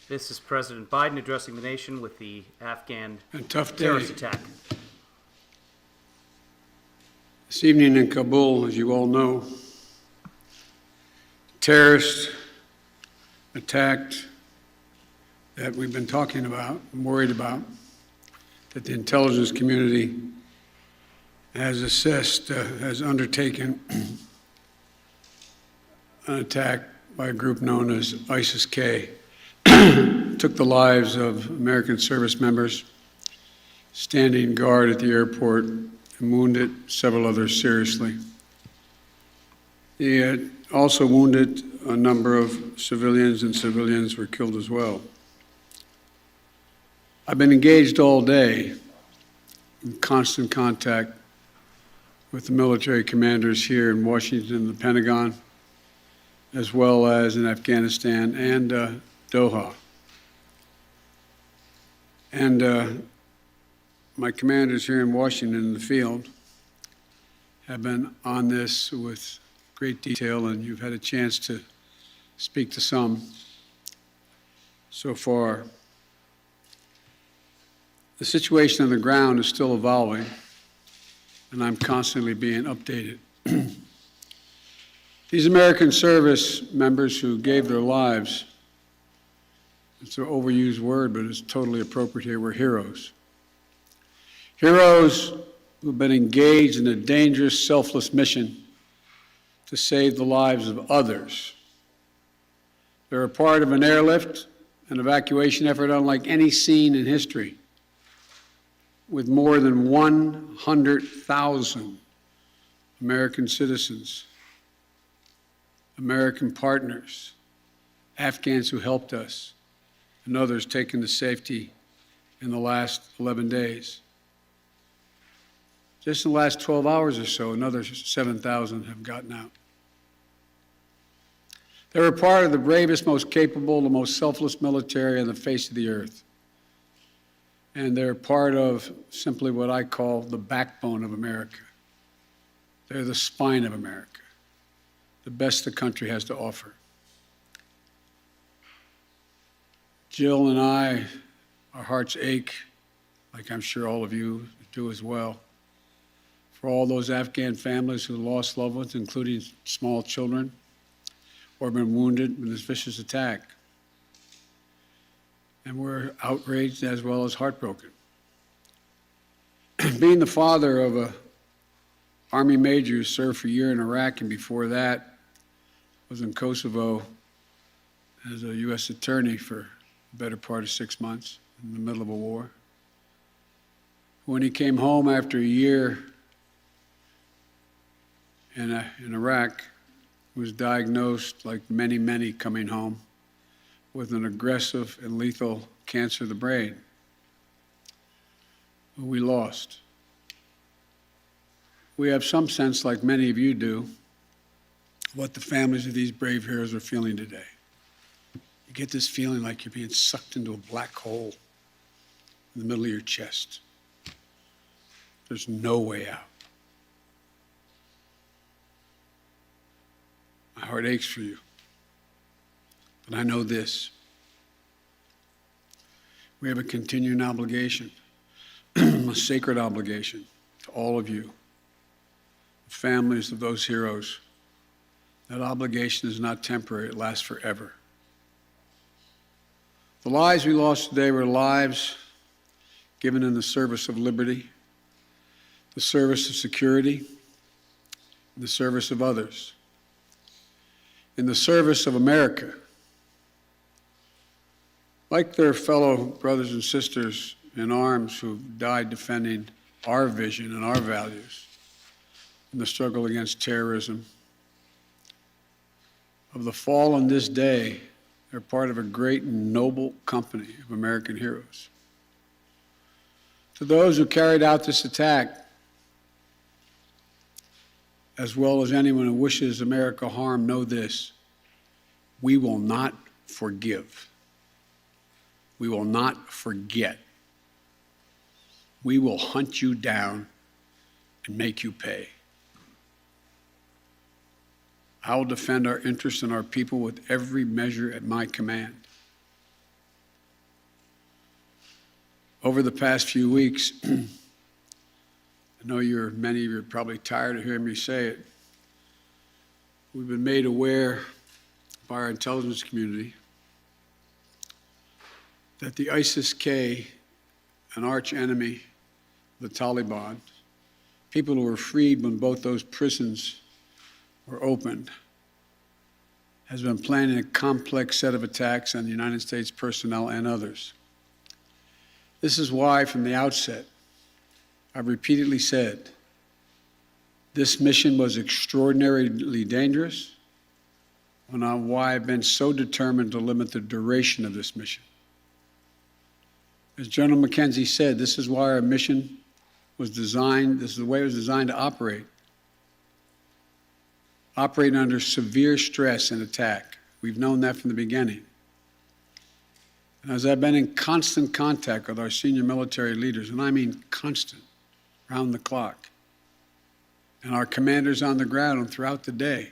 This is President Biden addressing the nation with the Afghan tough terrorist day. attack. This evening in Kabul, as you all know, terrorists attacked that we've been talking about and worried about, that the intelligence community has assessed, has undertaken an attack by a group known as ISIS-K. Took the lives of American service members standing guard at the airport and wounded several others seriously. He had also wounded a number of civilians, and civilians were killed as well. I've been engaged all day in constant contact with the military commanders here in Washington and the Pentagon, as well as in Afghanistan and Doha. And my commanders here in Washington in the field have been on this with great detail, and you've had a chance to speak to some so far. The situation on the ground is still evolving, and I'm constantly being updated. These American service members who gave their lives, it's an overused word, but it's totally appropriate here, were heroes. Heroes who've been engaged in a dangerous, selfless mission to save the lives of others. They're a part of an airlift, an evacuation effort unlike any seen in history, with more than 100,000 American citizens, American partners, Afghans who helped us, and others taken to safety in the last 11 days. Just in the last 12 hours or so, another 7,000 have gotten out. They're a part of the bravest, most capable, the most selfless military on the face of the earth. And they're part of simply what I call the backbone of America. They're the spine of America, the best the country has to offer. Jill and I, our hearts ache, like I'm sure all of you do as well, for all those Afghan families who lost loved ones, including small children, or been wounded in this vicious attack. And we're outraged as well as heartbroken. Being the father of an Army major who served for a year in Iraq, and before that was in Kosovo as a U.S. attorney for the better part of 6 months in the middle of a war. When he came home after a year in Iraq, was diagnosed, like many, many coming home, with an aggressive and lethal cancer of the brain. We lost. We have some sense, like many of you do, what the families of these brave heroes are feeling today. You get this feeling like you're being sucked into a black hole in the middle of your chest. There's no way out. My heart aches for you. But I know this. We have a continuing obligation, a sacred obligation to all of you, the families of those heroes. That obligation is not temporary, it lasts forever. The lives we lost today were lives given in the service of liberty, the service of security, and the service of others, in the service of America. Like their fellow brothers and sisters in arms who died defending our vision and our values in the struggle against terrorism, of the fallen this day, they're part of a great and noble company of American heroes. To those who carried out this attack, as well as anyone who wishes America harm, know this: we will not forgive. We will not forget. We will hunt you down and make you pay. I will defend our interests and our people with every measure at my command. Over the past few weeks, I know many of you are probably tired of hearing me say it, we've been made aware by our intelligence community that the ISIS-K, an arch enemy of the Taliban, people who were freed when both those prisons were opened, has been planning a complex set of attacks on the United States personnel and others. This is why, from the outset, I've repeatedly said this mission was extraordinarily dangerous, and why I've been so determined to limit the duration of this mission. As General McKenzie said, this is why our mission was designed, this is the way it was designed to operate. Operating under severe stress and attack. We've known that from the beginning. And as I've been in constant contact with our senior military leaders, and I mean constant, round the clock, and our commanders on the ground and throughout the day,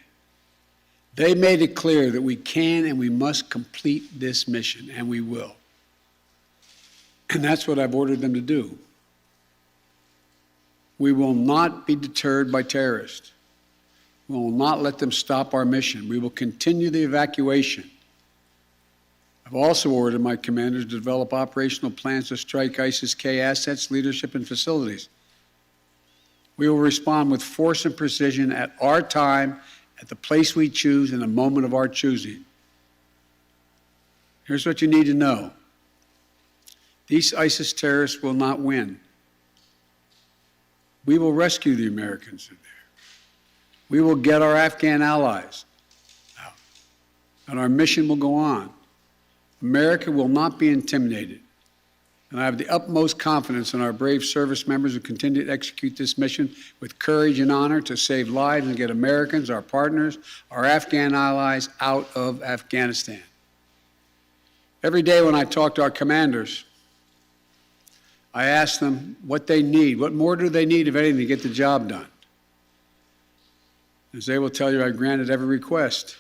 they made it clear that we can and we must complete this mission, and we will. And that's what I've ordered them to do. We will not be deterred by terrorists. We will not let them stop our mission. We will continue the evacuation. I've also ordered my commanders to develop operational plans to strike ISIS-K assets, leadership, and facilities. We will respond with force and precision at our time, at the place we choose, in the moment of our choosing. Here's what you need to know. These ISIS terrorists will not win. We will rescue the Americans in there. We will get our Afghan allies out, and our mission will go on. America will not be intimidated, and I have the utmost confidence in our brave service members who continue to execute this mission with courage and honor to save lives and get Americans, our partners, our Afghan allies out of Afghanistan. Every day when I talk to our commanders, I ask them what they need. What more do they need, if anything, to get the job done? As they will tell you, I granted every request.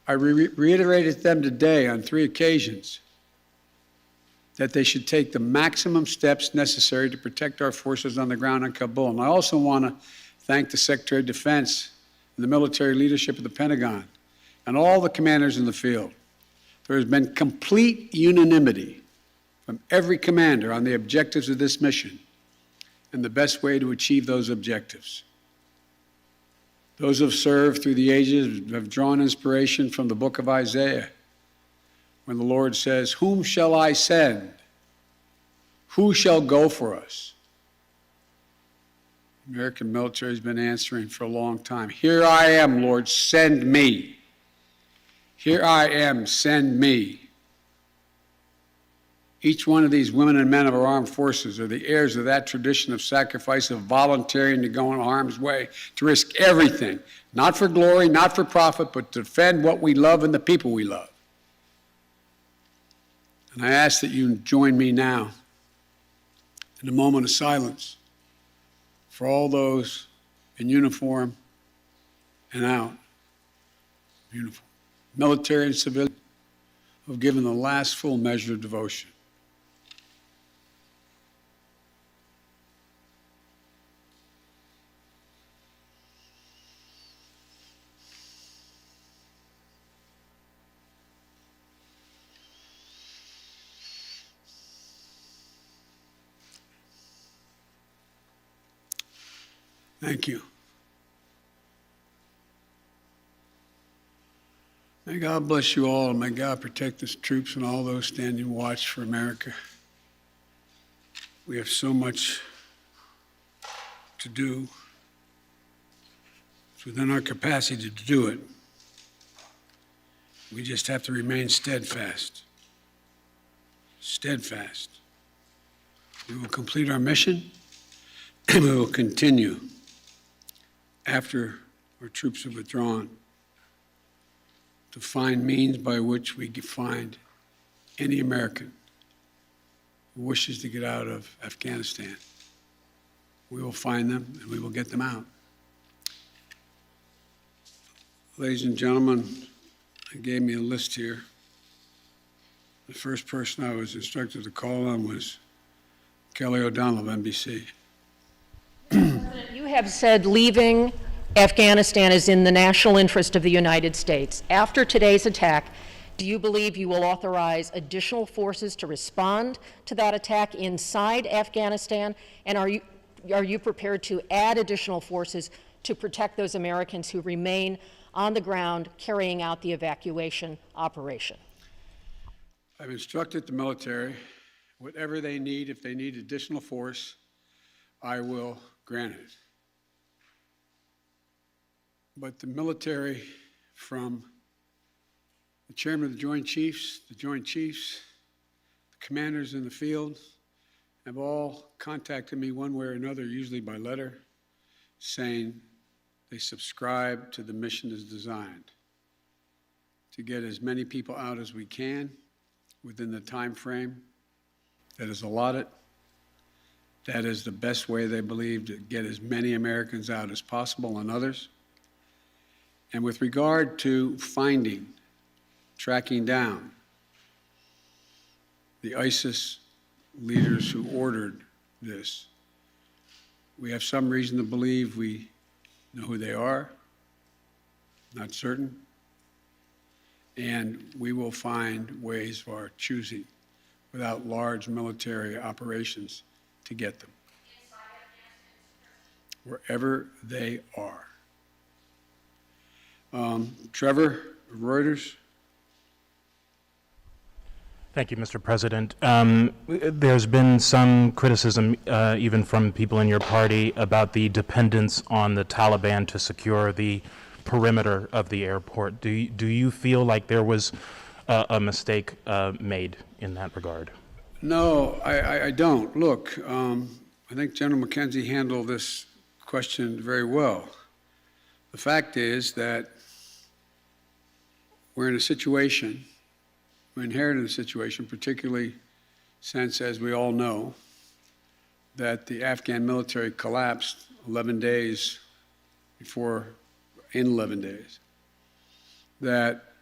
I reiterated to them today on 3 occasions that they should take the maximum steps necessary to protect our forces on the ground in Kabul. And I also want to thank the Secretary of Defense and the military leadership of the Pentagon and all the commanders in the field. There has been complete unanimity from every commander on the objectives of this mission and the best way to achieve those objectives. Those who have served through the ages have drawn inspiration from the book of Isaiah, when the Lord says, "Whom shall I send? Who shall go for us?" The American military has been answering for a long time. "Here I am, Lord, send me. Here I am, send me." Each one of these women and men of our armed forces are the heirs of that tradition of sacrifice, of volunteering to go in harm's way, to risk everything, not for glory, not for profit, but to defend what we love and the people we love. And I ask that you join me now in a moment of silence for all those in uniform and out of uniform, military and civilian, who have given the last full measure of devotion. Thank you. May God bless you all, and may God protect the troops and all those standing watch for America. We have so much to do. It's within our capacity to do it. We just have to remain steadfast. Steadfast. We will complete our mission, and we will continue after our troops have withdrawn to find means by which we can find any American who wishes to get out of Afghanistan. We will find them and we will get them out. Ladies and gentlemen, they gave me a list here. The first person I was instructed to call on was Kelly O'Donnell of NBC. You have said leaving Afghanistan is in the national interest of the United States. After today's attack, do you believe you will authorize additional forces to respond to that attack inside Afghanistan? And are you prepared to add additional forces to protect those Americans who remain on the ground carrying out the evacuation operation? I've instructed the military, whatever they need, if they need additional force, I will grant it. But the military, from the chairman of the Joint Chiefs, the commanders in the field, have all contacted me one way or another, usually by letter, saying they subscribe to the mission as designed to get as many people out as we can within the time frame that is allotted. That is the best way, they believe, to get as many Americans out as possible and others. And with regard to finding, tracking down the ISIS leaders who ordered this, we have some reason to believe we know who they are, not certain, and we will find ways of our choosing without large military operations to get them wherever they are. Trevor, Reuters. Thank you, Mr. President. There's been some criticism, even from people in your party, about the dependence on the Taliban to secure the perimeter of the airport. Do you feel like there was a mistake made in that regard? No, I don't. Look, I think General McKenzie handled this question very well. The fact is that we're in a situation, we inherited a situation, particularly since, as we all know, that the Afghan military collapsed 11 days before, in 11 days, that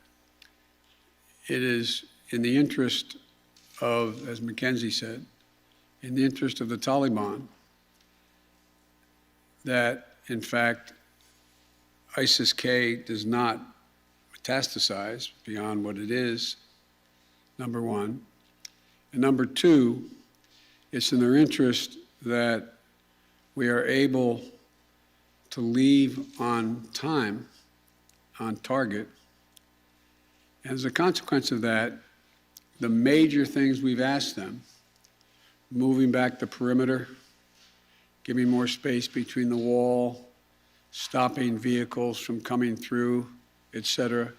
it is in the interest of, as McKenzie said, in the interest of the Taliban, that, in fact, ISIS-K does not metastasize beyond what it is, number one. And number two, it's in their interest that we are able to leave on time, on target. And as a consequence of that, the major things we've asked them, moving back the perimeter, giving more space between the wall, stopping vehicles from coming through, etc.,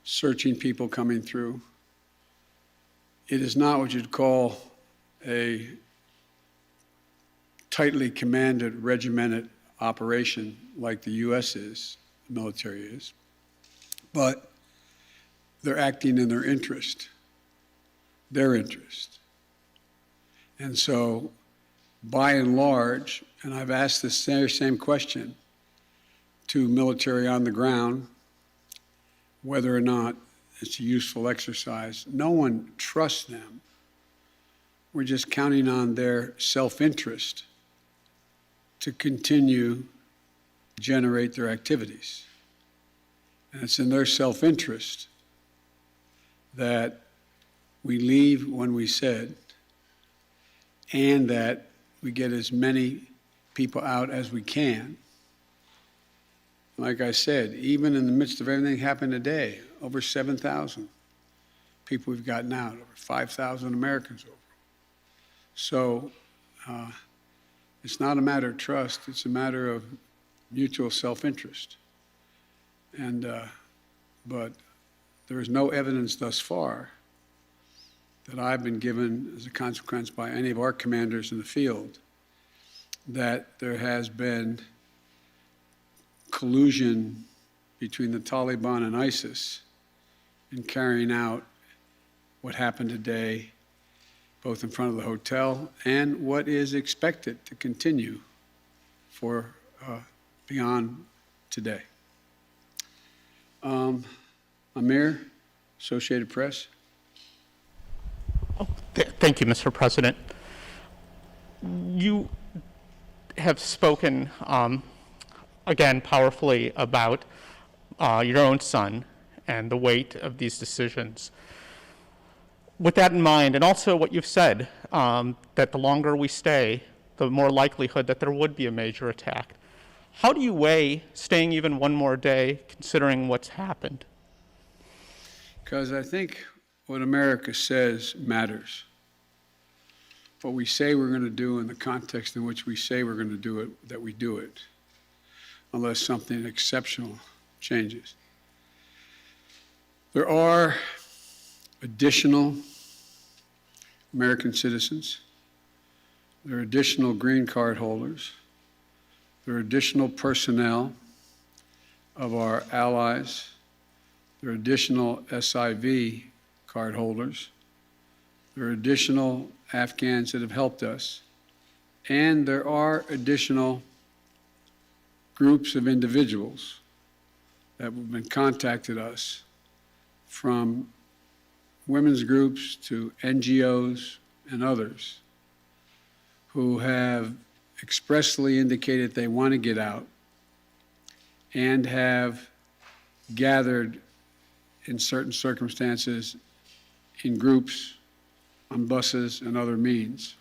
searching people coming through. It is not what you'd call a tightly commanded, regimented operation like the U.S. is, the military is, but they're acting in their interest. And so, by and large, and I've asked this same question to military on the ground, whether or not it's a useful exercise. No one trusts them. We're just counting on their self-interest to continue to generate their activities. And it's in their self-interest that we leave when we said, and that we get as many people out as we can. Like I said, even in the midst of everything that happened today, over 7,000 people we've gotten out, over 5,000 Americans over. So it's not a matter of trust, it's a matter of mutual self-interest. And, but there is no evidence thus far that I've been given as a consequence by any of our commanders in the field that there has been collusion between the Taliban and ISIS in carrying out what happened today, both in front of the hotel and what is expected to continue for beyond today. Amir, Associated Press. Thank you, Mr. President. You have spoken, again, powerfully about your own son and the weight of these decisions. With that in mind, and also what you've said, that the longer we stay, the more likelihood that there would be a major attack. How do you weigh staying even one more day, considering what's happened? Because I think what America says matters. What we say we're going to do in the context in which we say we're going to do it, that we do it, unless something exceptional changes. There are additional American citizens. There are additional green card holders. There are additional personnel of our allies. There are additional SIV card holders. There are additional Afghans that have helped us. And there are additional groups of individuals that have been contacted us, from women's groups to NGOs and others, who have expressly indicated they want to get out and have gathered in certain circumstances in groups, on buses and other means.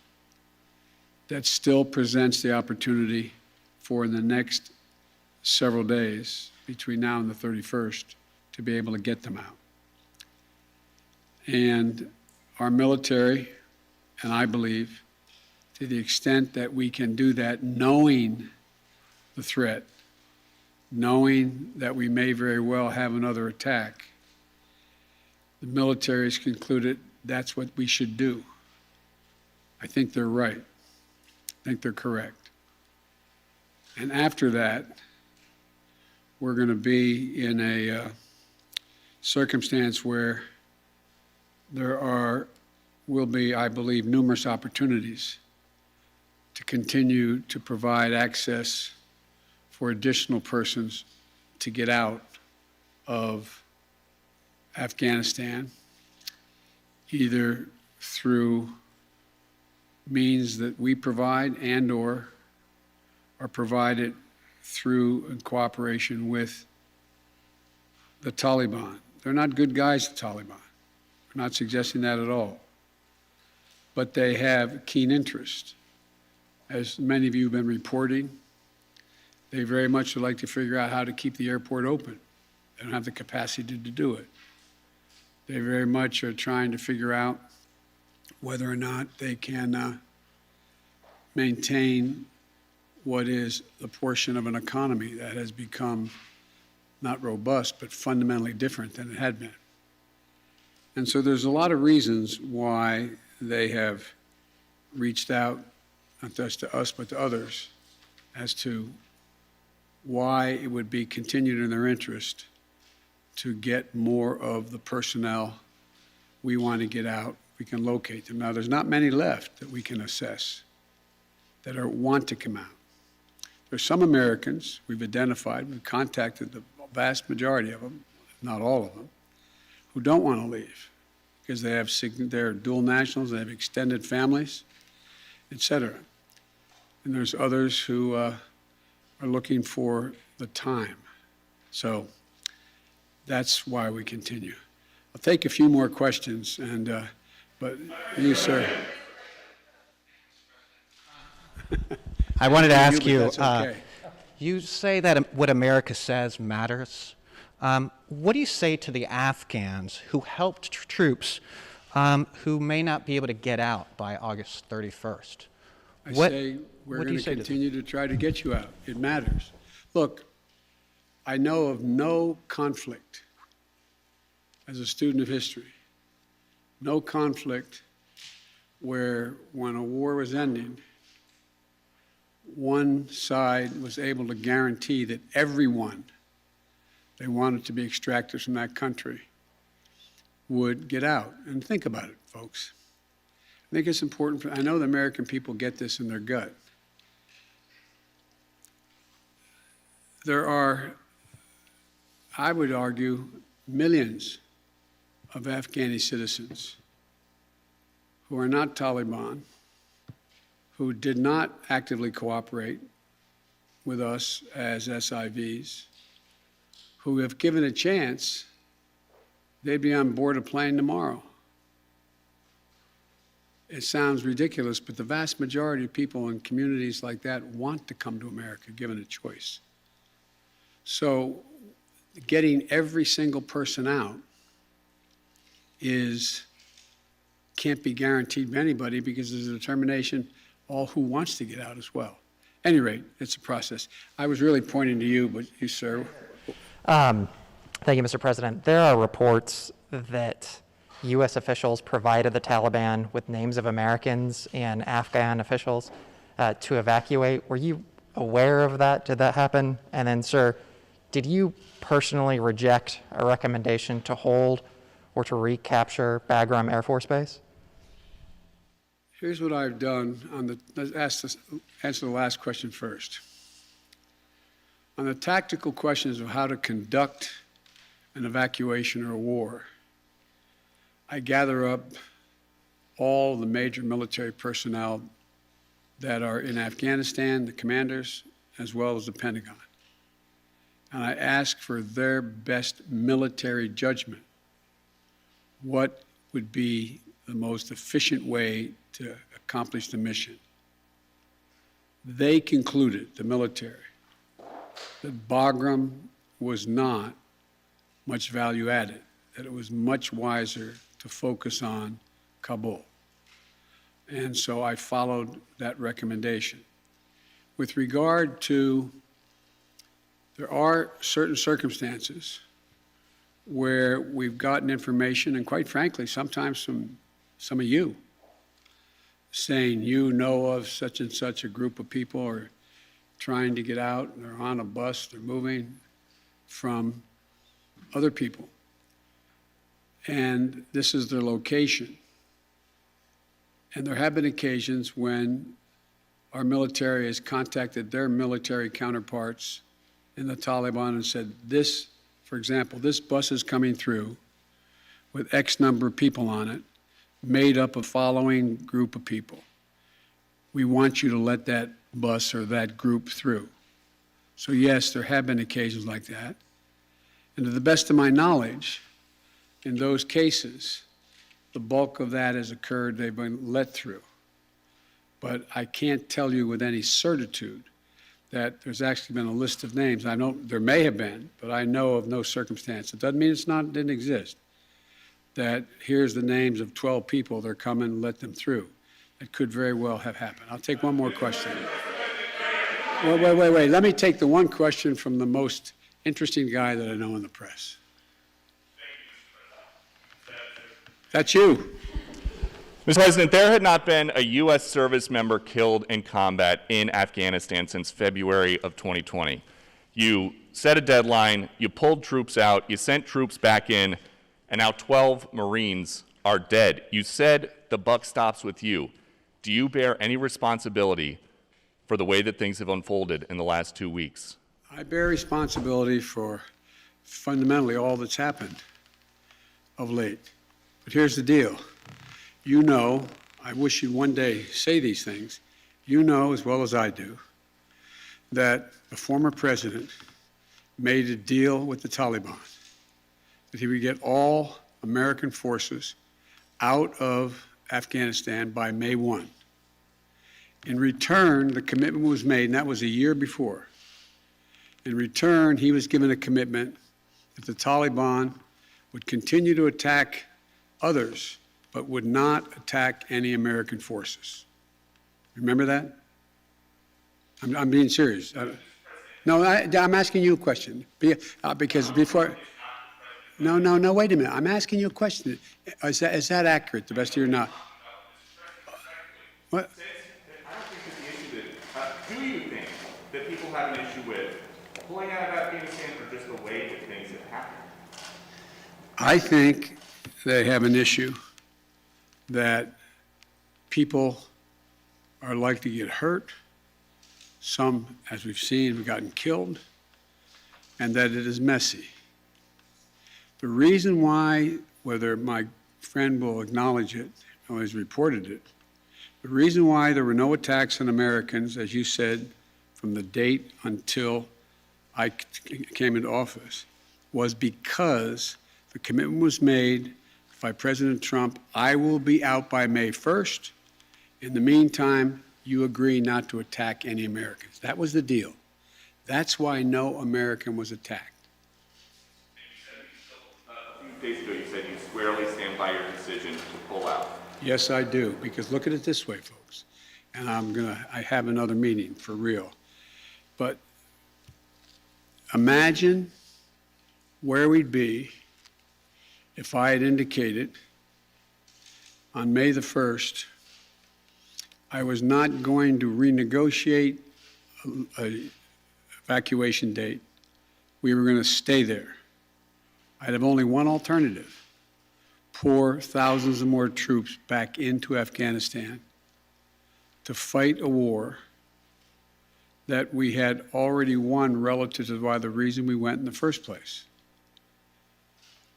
That still presents the opportunity for, in the next several days, between now and the 31st, to be able to get them out. And our military, and I believe, to the extent that we can do that, knowing the threat, knowing that we may very well have another attack, the military has concluded that's what we should do. I think they're right. I think they're correct. And after that, we're going to be in a circumstance where will be, I believe, numerous opportunities to continue to provide access for additional persons to get out of Afghanistan, either through means that we provide and/or are provided through in cooperation with the Taliban. They're not good guys, the Taliban. We're not suggesting that at all. But they have keen interest. As many of you have been reporting, they very much would like to figure out how to keep the airport open. They don't have the capacity to do it. They very much are trying to figure out whether or not they can maintain what is the portion of an economy that has become not robust, but fundamentally different than it had been. And so there's a lot of reasons why they have reached out, not just to us, but to others, as to why it would be continued in their interest to get more of the personnel we want to get out. We can locate them. Now, there's not many left that we can assess that want to come out. There's some Americans we've identified, we've contacted the vast majority of them, not all of them, who don't want to leave because they're dual nationals, they have extended families, et cetera. And there's others who are looking for the time. So that's why we continue. I'll take a few more questions, but you, sir. I wanted to ask you, That's okay. you say that what America says matters. What do you say to the Afghans who helped troops who may not be able to get out by August 31st? I say we're going to continue to try to get you out. It matters. Look, I know of no conflict, as a student of history, no conflict where when a war was ending, one side was able to guarantee that everyone they wanted to be extracted from that country would get out. And think about it, folks. I think it's important. I know the American people get this in their gut. There are, I would argue, millions of Afghani citizens who are not Taliban, who did not actively cooperate with us as SIVs, who, if given a chance, they'd be on board a plane tomorrow. It sounds ridiculous, but the vast majority of people in communities like that want to come to America, given a choice. So getting every single person out can't be guaranteed by anybody because there's a determination all who wants to get out as well. At any rate, it's a process. I was really pointing to you, but you, sir. Thank you, Mr. President. There are reports that U.S. officials provided the Taliban with names of Americans and Afghan officials to evacuate. Were you aware of that? Did that happen? And then, sir, did you personally reject a recommendation to hold or to recapture Bagram Air Force Base? Here's what I've done let's answer the last question first. On the tactical questions of how to conduct an evacuation or a war, I gather up all the major military personnel that are in Afghanistan, the commanders, as well as the Pentagon. And I ask for their best military judgment. What would be the most efficient way to accomplish the mission? They concluded, the military, that Bagram was not much value added, that it was much wiser to focus on Kabul. And so I followed that recommendation. With regard to, there are certain circumstances where we've gotten information, and quite frankly, sometimes from some of you, saying you know of such and such a group of people are trying to get out, and they're on a bus, they're moving from other people. And this is their location. And there have been occasions when our military has contacted their military counterparts in the Taliban and said, this, for example, this bus is coming through with X number of people on it, made up of following group of people. We want you to let that bus or that group through. So yes, there have been occasions like that. And to the best of my knowledge, in those cases, the bulk of that has occurred, they've been let through. But I can't tell you with any certitude that there's actually been a list of names. I know there may have been, but I know of no circumstance. It doesn't mean didn't exist. That here's the names of 12 people, they're coming, let them through. It could very well have happened. I'll take one more question. Wait. Let me take the one question from the most interesting guy that I know in the press. That's you. Mr. President, there had not been a U.S. service member killed in combat in Afghanistan since February of 2020. You set a deadline, you pulled troops out, you sent troops back in, and now 12 Marines are dead. You said the buck stops with you. Do you bear any responsibility for the way that things have unfolded in the last 2 weeks? I bear responsibility for fundamentally all that's happened of late. But here's the deal. You know, I wish you'd one day say these things, you know as well as I do that the former president made a deal with the Taliban that he would get all American forces out of Afghanistan by May 1. In return, the commitment was made, and that was a year before. In return, he was given a commitment that the Taliban would continue to attack others, but would not attack any American forces. Remember that? I'm being serious. No, I'm asking you a question. Because before... No, wait a minute. I'm asking you a question. Is that accurate, the best of your knowledge? What? I don't think it's the issue that, do you think that people have an issue with pulling out of Afghanistan or just the way that things have happened? I think they have an issue that people are likely to get hurt. Some, as we've seen, have gotten killed, and that it is messy. The reason why, whether my friend will acknowledge it always reported it. The reason why there were no attacks on Americans, as you said, from the date until I came into office, was because the commitment was made by President Trump, I will be out by May 1st. In the meantime, you agree not to attack any Americans. That was the deal. That's why no American was attacked. A few days ago, you said you squarely stand by your decision to pull out. Yes, I do, because look at it this way, folks, and I have another meeting for real. But imagine where we'd be if I had indicated on May the 1st I was not going to renegotiate an evacuation date. We were going to stay there. I'd have only one alternative: pour thousands of more troops back into Afghanistan to fight a war that we had already won relative to why the reason we went in the first place.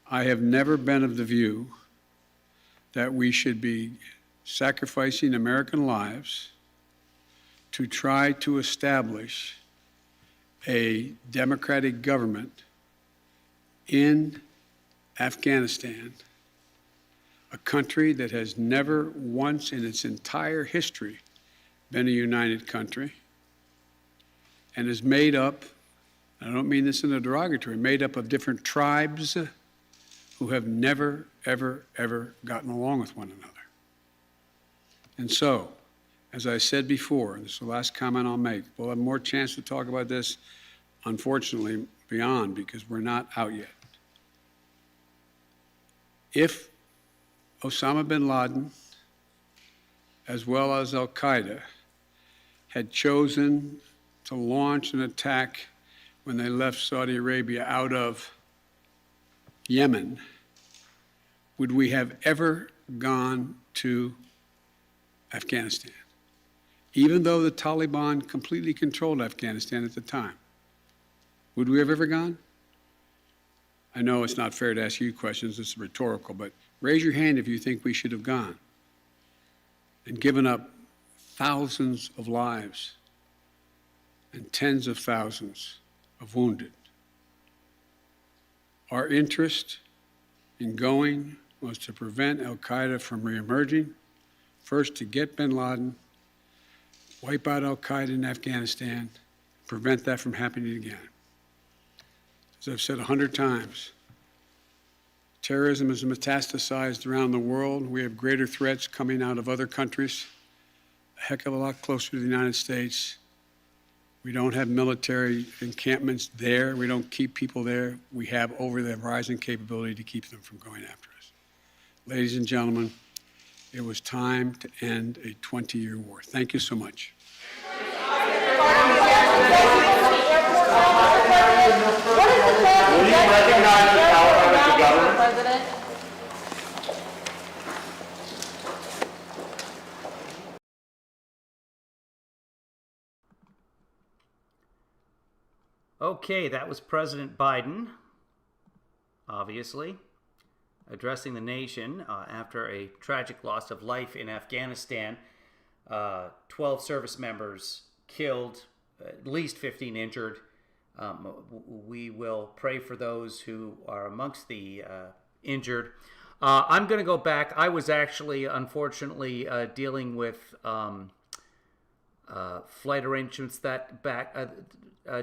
I have never been of the view that we should be sacrificing American lives to try to establish a democratic government in Afghanistan, a country that has never once in its entire history been a united country and is made up, I don't mean this in a derogatory, made up of different tribes who have never, ever, ever gotten along with one another. And so, as I said before, and this is the last comment I'll make, we'll have more chance to talk about this, unfortunately, beyond, because we're not out yet. If Osama bin Laden, as well as al-Qaeda, had chosen to launch an attack when they left Saudi Arabia out of Yemen, would we have ever gone to Afghanistan? Even though the Taliban completely controlled Afghanistan at the time, would we have ever gone? I know it's not fair to ask you questions, it's rhetorical, but raise your hand if you think we should have gone and given up thousands of lives and tens of thousands of wounded. Our interest in going was to prevent al-Qaeda from reemerging, first to get bin Laden, wipe out al-Qaeda in Afghanistan, prevent that from happening again. As I've said 100 times, terrorism is metastasized around the world. We have greater threats coming out of other countries, a heck of a lot closer to the United States. We don't have military encampments there. We don't keep people there. We have over-the-horizon capability to keep them from going after us. Ladies and gentlemen, it was time to end a 20-year war. Thank you so much. Will you recognize the power of the government? Okay, that was President Biden, obviously, addressing the nation after a tragic loss of life in Afghanistan. 12 service members killed, at least 15 injured. We will pray for those who are amongst the injured. I'm going to go back. I was actually, unfortunately, dealing with flight arrangements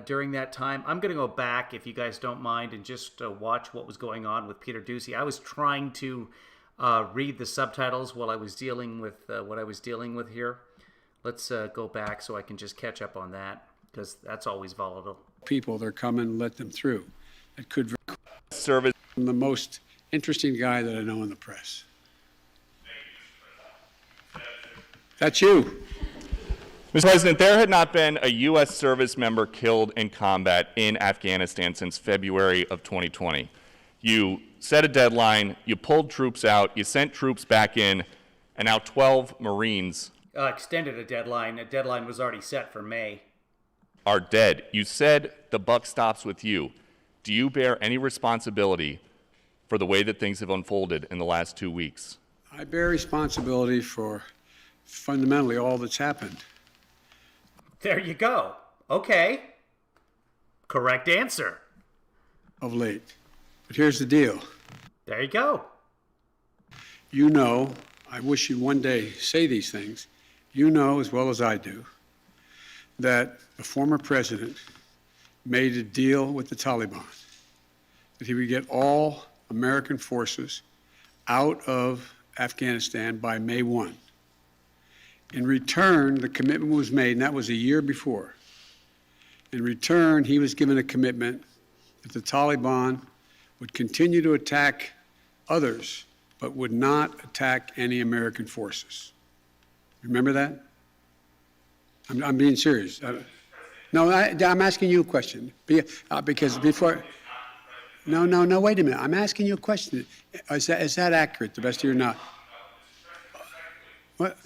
during that time. I'm going to go back, if you guys don't mind, and just watch what was going on with Peter Doocy. I was trying to read the subtitles while I was dealing with what I was dealing with here. Let's go back so I can just catch up on that, because that's always volatile. People, they're coming, let them through. It could Service. I'm the most interesting guy that I know in the press. That's you. Mr. President, there had not been a U.S. service member killed in combat in Afghanistan since February of 2020. You set a deadline, you pulled troops out, you sent troops back in, and now 12 Marines Extended a deadline. A deadline was already set for May. are dead. You said the buck stops with you. Do you bear any responsibility for the way that things have unfolded in the last 2 weeks? I bear responsibility for fundamentally all that's happened. There you go. Okay. Correct answer. Of late. But here's the deal. There you go. You know, I wish you'd one day say these things. You know as well as I do that the former president made a deal with the Taliban that he would get all American forces out of Afghanistan by May 1. In return, the commitment was made, and that was a year before. In return, he was given a commitment that the Taliban would continue to attack others, but would not attack any American forces. Remember that? I'm being serious. No, I'm asking you a question. Because before... No, wait a minute. I'm asking you a question. Is that accurate, the best of your knowledge? What?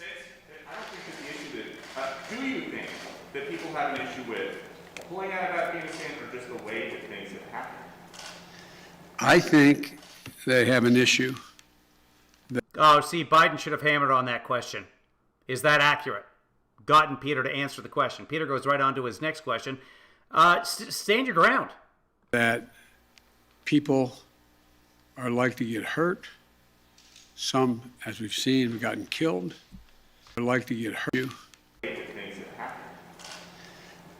I don't think the issue that, do you think that people have an issue with pulling out of Afghanistan or just the way that things have happened? I think they have an issue. Oh, see, Biden should have hammered on that question. Is that accurate? Gotten Peter to answer the question. Peter goes right on to his next question. Stand your ground. That people are likely to get hurt. Some, as we've seen, have gotten killed. Are likely to get hurt.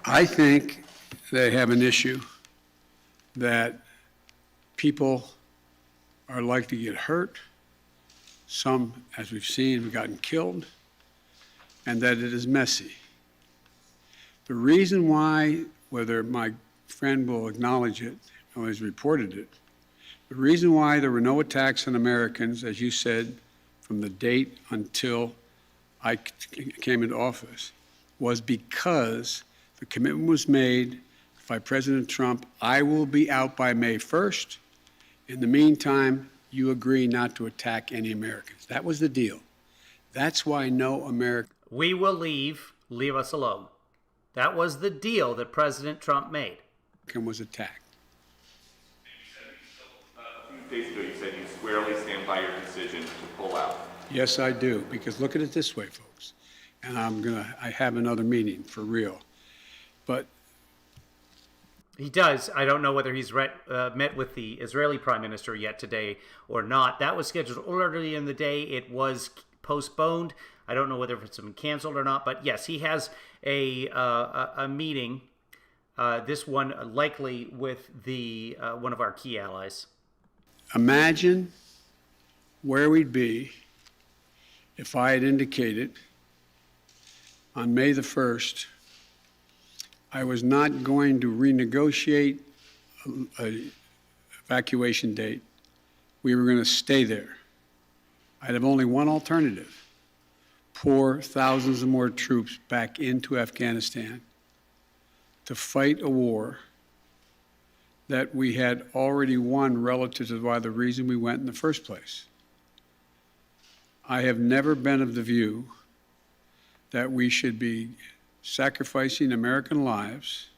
I think they have an issue that people are likely to get hurt. Some, as we've seen, have gotten killed, and that it is messy. The reason why, whether my friend will acknowledge it or has reported it, the reason why there were no attacks on Americans, as you said, from the date until I came into office, was because the commitment was made by President Trump, I will be out by May 1st. In the meantime, you agree not to attack any Americans. That was the deal. That's why no American... We will leave us alone. That was the deal that President Trump made. ...was attacked. A few days ago, you said you squarely stand by your decision to pull out. Yes, I do, because look at it this way, folks, and I have another meeting for real, but... He does. I don't know whether he's met with the Israeli Prime Minister yet today or not. That was scheduled earlier in the day. It was postponed. I don't know whether it's been canceled or not, but yes, he has a meeting, this one likely with the one of our key allies. Imagine where we'd be if I had indicated on May the 1st I was not going to renegotiate an evacuation date. We were going to stay there. I'd have only one alternative: pour thousands of more troops back into Afghanistan to fight a war that we had already won relative to why the reason we went in the first place. I have never been of the view that we should be sacrificing American lives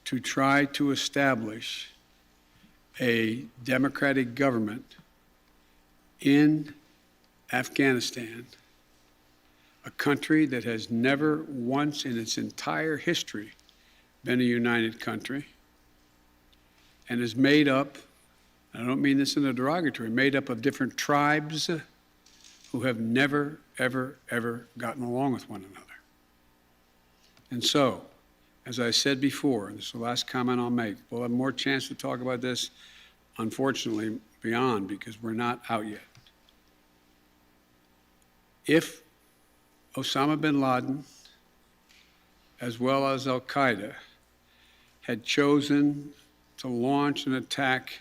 to try to establish a democratic government in Afghanistan, a country that has never once in its entire history been a united country and is made up, I don't mean this in a derogatory, made up of different tribes who have never, ever, ever gotten along with one another. And so, as I said before, and this is the last comment I'll make, we'll have more chance to talk about this, unfortunately, beyond, because we're not out yet. If Osama bin Laden, as well as al-Qaeda, had chosen to launch an attack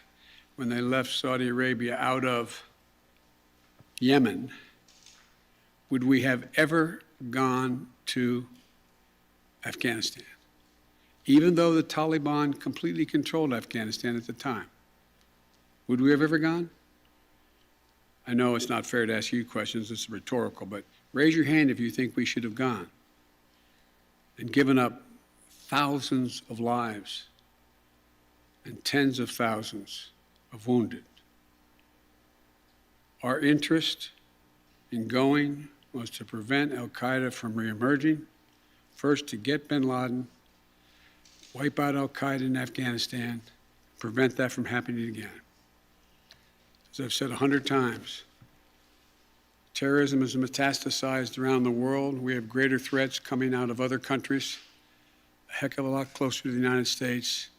when they left Saudi Arabia out of Yemen, would we have ever gone to Afghanistan? Even though the Taliban completely controlled Afghanistan at the time, would we have ever gone? I know it's not fair to ask you questions, it's rhetorical, but raise your hand if you think we should have gone and given up thousands of lives and tens of thousands of wounded. Our interest in going was to prevent al-Qaeda from reemerging, first to get bin Laden, wipe out al-Qaeda in Afghanistan, prevent that from happening again. As I've said 100 times, terrorism is metastasized around the world. We have greater threats coming out of other countries, a heck of a lot closer to the United States.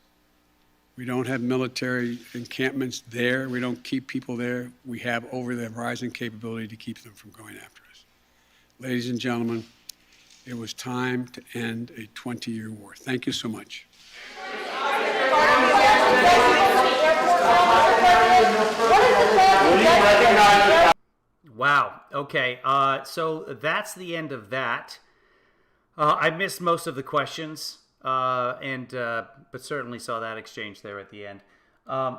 We don't have military encampments there. We don't keep people there. We have over-the-horizon capability to keep them from going after us. Ladies and gentlemen, it was time to end a 20-year war. Thank you so much. Wow. Okay. So that's the end of that. I missed most of the questions, but certainly saw that exchange there at the end.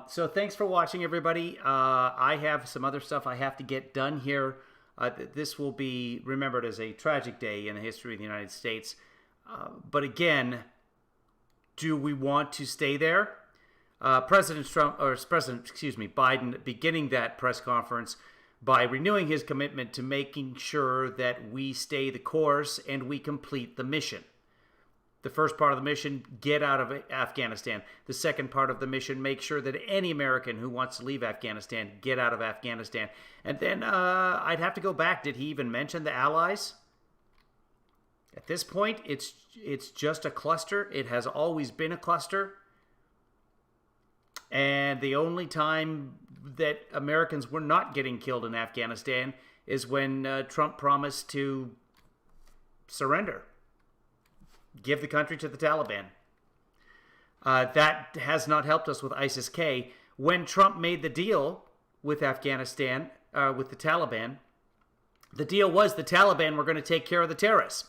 So thanks for watching, everybody. I have some other stuff I have to get done here. This will be remembered as a tragic day in the history of the United States. But again, do we want to stay there? President Biden beginning that press conference by renewing his commitment to making sure that we stay the course and we complete the mission. The first part of the mission, get out of Afghanistan. The second part of the mission, make sure that any American who wants to leave Afghanistan, get out of Afghanistan. And then I'd have to go back. Did he even mention the allies? At this point, it's just a cluster. It has always been a cluster. And the only time that Americans were not getting killed in Afghanistan is when Trump promised to surrender. Give the country to the Taliban. That has not helped us with ISIS-K. When Trump made the deal with Afghanistan, with the Taliban, the deal was the Taliban were going to take care of the terrorists.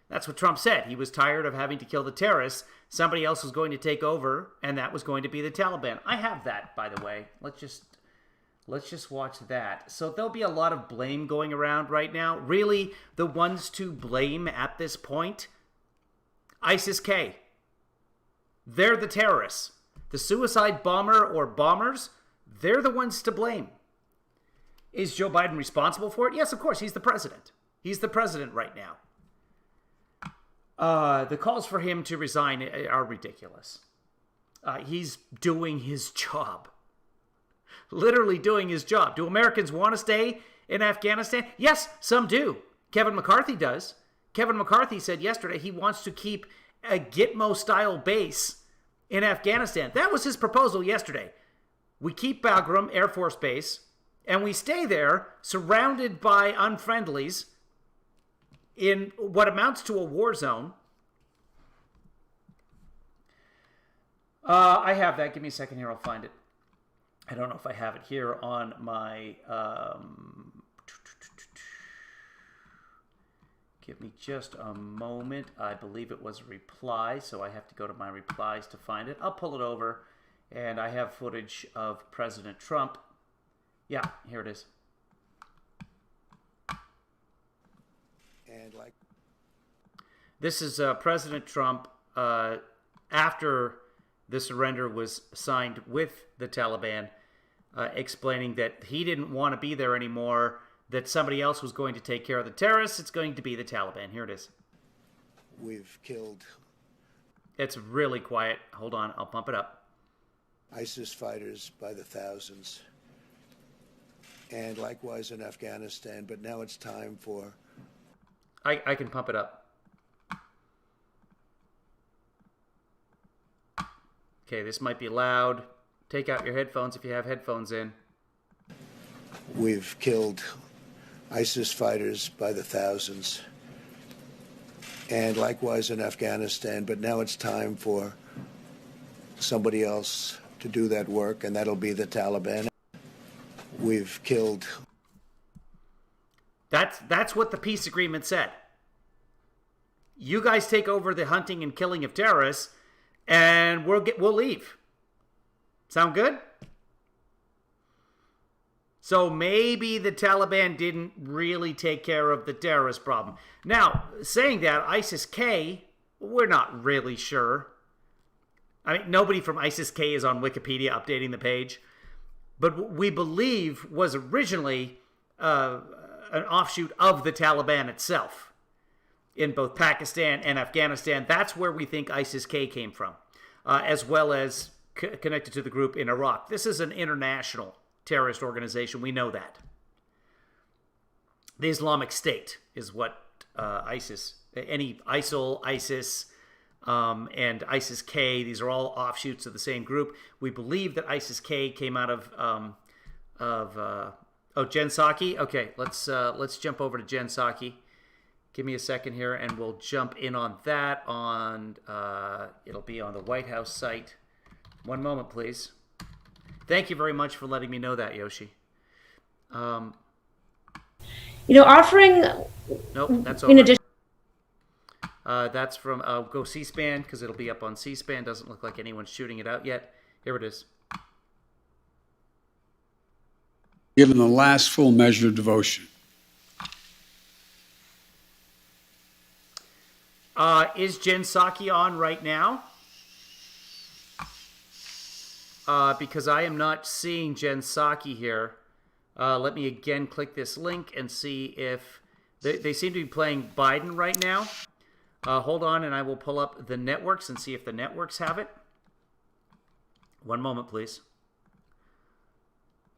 That's what Trump said. He was tired of having to kill the terrorists. Somebody else was going to take over, and that was going to be the Taliban. I have that, by the way. Let's just watch that. So there'll be a lot of blame going around right now. Really, the ones to blame at this point, ISIS-K. They're the terrorists. The suicide bomber or bombers, they're the ones to blame. Is Joe Biden responsible for it? Yes, of course. He's the president. He's the president right now. The calls for him to resign are ridiculous. He's doing his job. Literally doing his job. Do Americans want to stay in Afghanistan? Yes, some do. Kevin McCarthy does. Kevin McCarthy said yesterday he wants to keep a Gitmo-style base in Afghanistan. That was his proposal yesterday. We keep Bagram Air Force Base, and we stay there surrounded by unfriendlies in what amounts to a war zone. I have that. Give me a second here. I'll find it. I don't know if I have it here on my... Give me just a moment. I believe it was a reply, so I have to go to my replies to find it. I'll pull it over, and I have footage of President Trump. Yeah, here it is. And like this is President Trump after the surrender was signed with the Taliban, explaining that he didn't want to be there anymore, that somebody else was going to take care of the terrorists. It's going to be the Taliban. Here it is. we've killed It's really quiet. Hold on, I'll pump it up. ISIS fighters by the thousands, and likewise in Afghanistan, but now it's time for... I can pump it up. Okay, this might be loud. Take out your headphones if you have headphones in. We've killed ISIS fighters by the thousands, and likewise in Afghanistan, but now it's time for somebody else to do that work, and that'll be the Taliban. We've killed... That's what the peace agreement said. You guys take over the hunting and killing of terrorists, and we'll leave. Sound good? So maybe the Taliban didn't really take care of the terrorist problem. Now, saying that, ISIS-K, we're not really sure. I mean, nobody from ISIS-K is on Wikipedia updating the page. But what we believe was originally an offshoot of the Taliban itself in both Pakistan and Afghanistan. That's where we think ISIS-K came from, as well as connected to the group in Iraq. This is an international terrorist organization. We know that. The Islamic State is what ISIS, any ISIL, ISIS, and ISIS-K, these are all offshoots of the same group. We believe that ISIS-K came out of Jen Psaki. Okay, let's jump over to Jen Psaki. Give me a second here, and we'll jump in on that. It'll be on the White House site. One moment, please. Thank you very much for letting me know that, Yoshi. Offering. Nope, that's over. In addition. That's from go C-SPAN, because it'll be up on C-SPAN. Doesn't look like anyone's shooting it out yet. Here it is. Given the last full measure of devotion. Is Jen Psaki on right now? Because I am not seeing Jen Psaki here. Let me again click this link and see if they seem to be playing Biden right now. Hold on, and I will pull up the networks and see if the networks have it. One moment, please.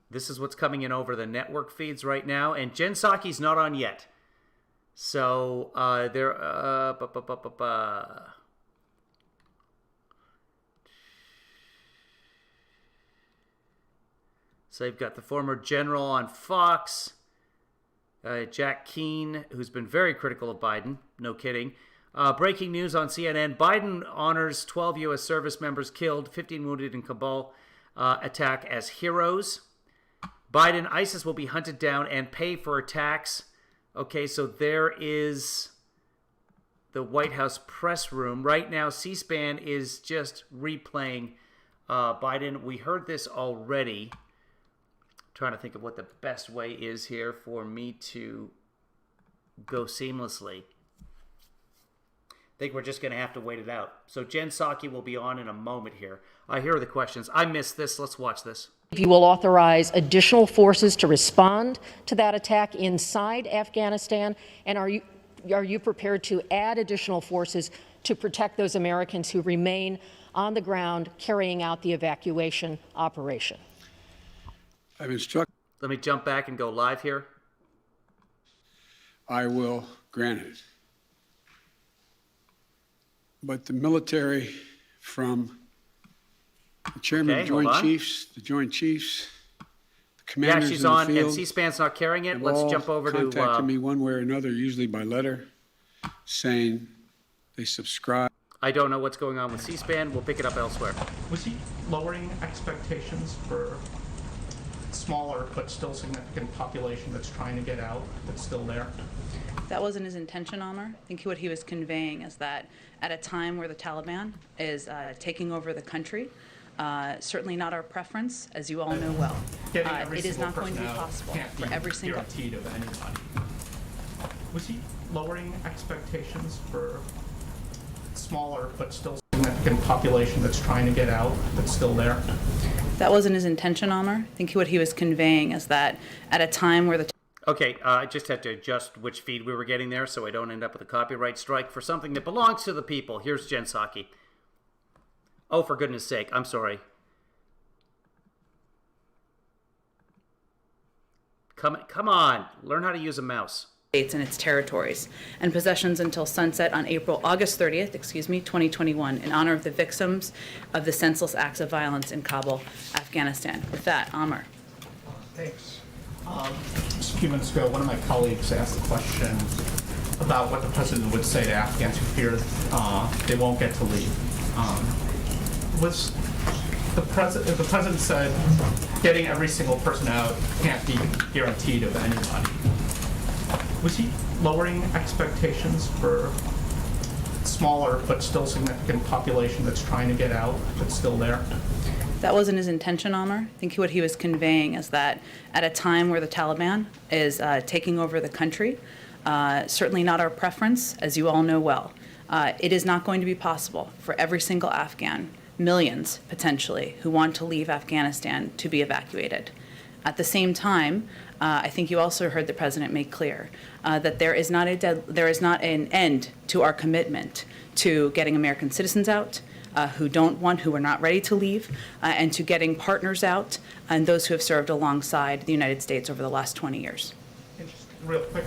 This is what's coming in over the network feeds right now, and Jen Psaki's not on yet. So So you've got the former general on Fox, Jack Keane, who's been very critical of Biden. No kidding. Breaking news on CNN. Biden honors 12 U.S. service members killed, 15 wounded in Kabul attack as heroes. Biden, ISIS will be hunted down and pay for attacks. Okay, so there is the White House press room. Right now, C-SPAN is just replaying Biden. We heard this already. Trying to think of what the best way is here for me to go seamlessly. I think we're just going to have to wait it out. So Jen Psaki will be on in a moment here. Here are the questions. I missed this. Let's watch this. If you will authorize additional forces to respond to that attack inside Afghanistan, and are you prepared to add additional forces to protect those Americans who remain on the ground carrying out the evacuation operation? I've instructed. Let me jump back and go live here. I will grant it. But the military, from the chairman of the Joint Chiefs, the commanders she's in the on, field, and C-SPAN's not carrying it. Let's jump over to. Contacted me one way or another, usually by letter, saying they subscribe. I don't know what's going on with C-SPAN. We'll pick it up elsewhere. Was he lowering expectations for smaller but still significant population that's trying to get out, that's still there? That wasn't his intention, Amr. I think what he was conveying is that at a time where the Taliban is taking over the country, certainly not our preference, as you all know well. It is not going to be possible for every single. Guaranteed of anybody. Was he lowering expectations for smaller but still significant population that's trying to get out, that's still there? That wasn't his intention, Amr. I think what he was conveying is that at a time where the Okay, I just had to adjust which feed we were getting there so I don't end up with a copyright strike for something that belongs to the people. Here's Jen Psaki. Oh, for goodness sake, I'm sorry. Come on, learn how to use a mouse. States and its territories, and possessions until sunset on August 30th, 2021, in honor of the victims of the senseless acts of violence in Kabul, Afghanistan. With that, Amr. Thanks. Just a few minutes ago, one of my colleagues asked a question about what the president would say to Afghans who fear they won't get to leave. Was the president said getting every single person out can't be guaranteed of anybody. Was he lowering expectations for smaller but still significant population that's trying to get out, that's still there? That wasn't his intention, Amr. I think what he was conveying is that at a time where the Taliban is taking over the country, certainly not our preference, as you all know well. It is not going to be possible for every single Afghan, millions potentially, who want to leave Afghanistan to be evacuated. At the same time, I think you also heard the president make clear that there is not an end to our commitment to getting American citizens out who are not ready to leave, and to getting partners out and those who have served alongside the United States over the last 20 years. Real quick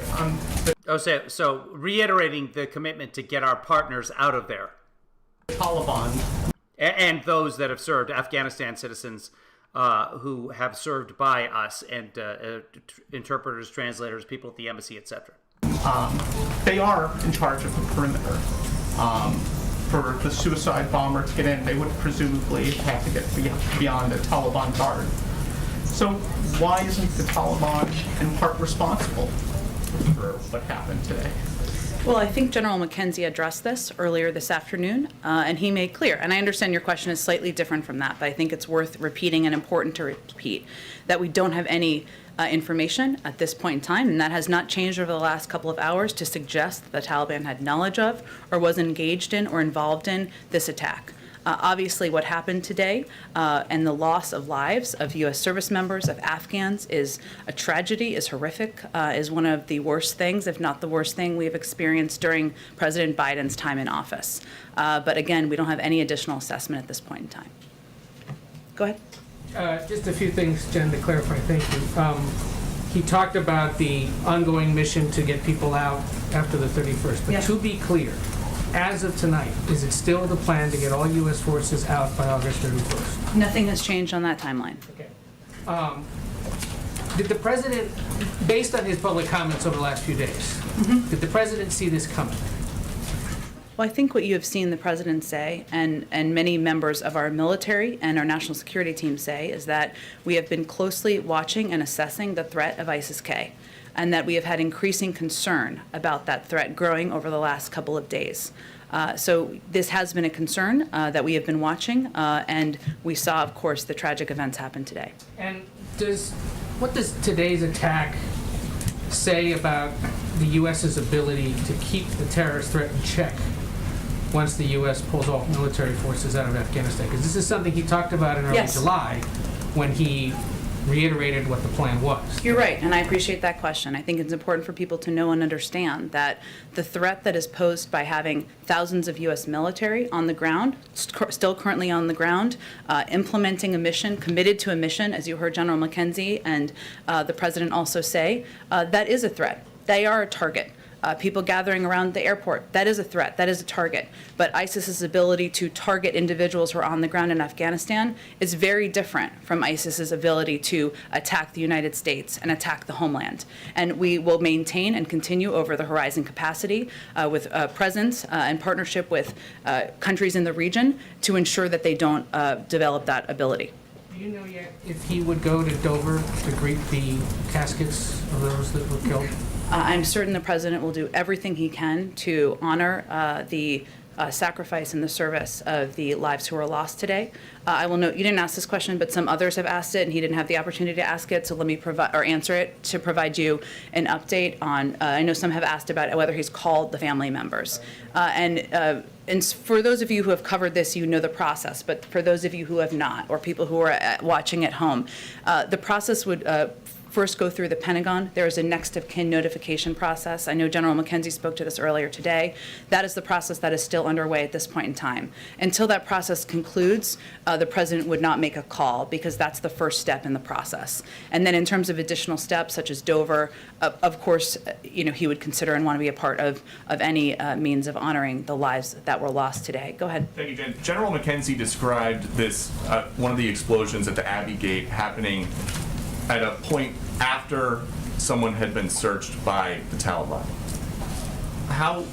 So reiterating the commitment to get our partners out of there. Taliban. And those that have served, Afghanistan citizens who have served by us, and interpreters, translators, people at the embassy, etc. They are in charge of the perimeter. For the suicide bomber to get in, they would presumably have to get beyond a Taliban guard. So why isn't the Taliban in part responsible for what happened today? Well, I think General McKenzie addressed this earlier this afternoon, and he made clear, and I understand your question is slightly different from that, but I think it's worth repeating and important to repeat, that we don't have any information at this point in time, and that has not changed over the last couple of hours to suggest that the Taliban had knowledge of or was engaged in or involved in this attack. Obviously, what happened today and the loss of lives of U.S. service members, of Afghans, is a tragedy, is horrific, is one of the worst things, if not the worst thing we have experienced during President Biden's time in office. But again, we don't have any additional assessment at this point in time. Go ahead. Just a few things, Jen, to clarify. Thank you. He talked about the ongoing mission to get people out after the 31st. But to be clear, as of tonight, is it still the plan to get all U.S. forces out by August 31st? Nothing has changed on that timeline. Okay. Did the president, based on his public comments over the last few days, did the president see this coming? Well, I think what you have seen the president say, and many members of our military and our national security team say, is that we have been closely watching and assessing the threat of ISIS-K, and that we have had increasing concern about that threat growing over the last couple of days. So this has been a concern that we have been watching, and we saw, of course, the tragic events happen today. And what does today's attack say about the U.S.'s ability to keep the terrorist threat in check once the U.S. pulls off military forces out of Afghanistan? Because this is something he talked about in early July when he reiterated what the plan was. You're right, and I appreciate that question. I think it's important for people to know and understand that the threat that is posed by having thousands of U.S. military on the ground, still currently on the ground, implementing a mission, committed to a mission, as you heard General McKenzie and the President also say, that is a threat. They are a target. People gathering around the airport, that is a threat, that is a target. But ISIS's ability to target individuals who are on the ground in Afghanistan is very different from ISIS's ability to attack the United States and attack the homeland. And we will maintain and continue over the horizon capacity with presence and partnership with countries in the region to ensure that they don't develop that ability. Do you know yet if he would go to Dover to greet the caskets of those that were killed? I'm certain the president will do everything he can to honor the sacrifice and the service of the lives who were lost today. I will note you didn't ask this question, but some others have asked it, and he didn't have the opportunity to ask it. So let me answer it to provide you an update on. I know some have asked about whether he's called the family members, and for those of you who have covered this, you know the process. But for those of you who have not, or people who are watching at home, the process would first go through the Pentagon. There is a next of kin notification process. I know General McKenzie spoke to this earlier today. That is the process that is still underway at this point in time. Until that process concludes, the president would not make a call because that's the first step in the process. And then in terms of additional steps such as Dover, of course, he would consider and want to be a part of any means of honoring the lives that were lost today. Go ahead. Thank you, Jen. General McKenzie described this, one of the explosions at the Abbey Gate happening at a point after someone had been searched by the Taliban. How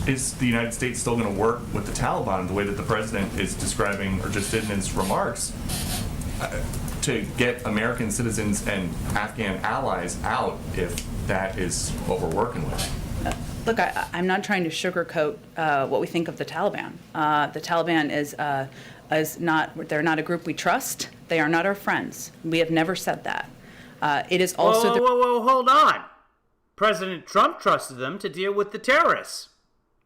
is the United States still going to work with the Taliban the way that the president is describing, or just did in his remarks, to get American citizens and Afghan allies out if that is what we're working with? Look, I'm not trying to sugarcoat what we think of the Taliban. The Taliban is not, they're not a group we trust. They are not our friends. We have never said that. It is also Whoa, hold on. President Trump trusted them to deal with the terrorists.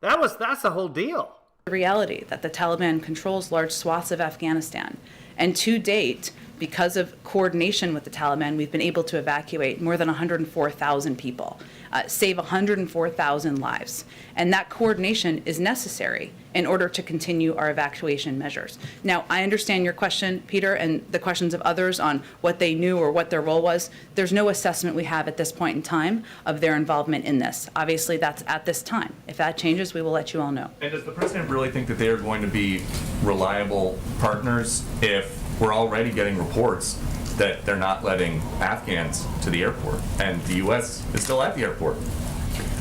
That's the whole deal. The reality that the Taliban controls large swaths of Afghanistan. And to date, because of coordination with the Taliban, we've been able to evacuate more than 104,000 people, save 104,000 lives. And that coordination is necessary in order to continue our evacuation measures. Now, I understand your question, Peter, and the questions of others on what they knew or what their role was. There's no assessment we have at this point in time of their involvement in this. Obviously, that's at this time. If that changes, we will let you all know. And does the president really think that they are going to be reliable partners if we're already getting reports that they're not letting Afghans to the airport and the U.S. is still at the airport?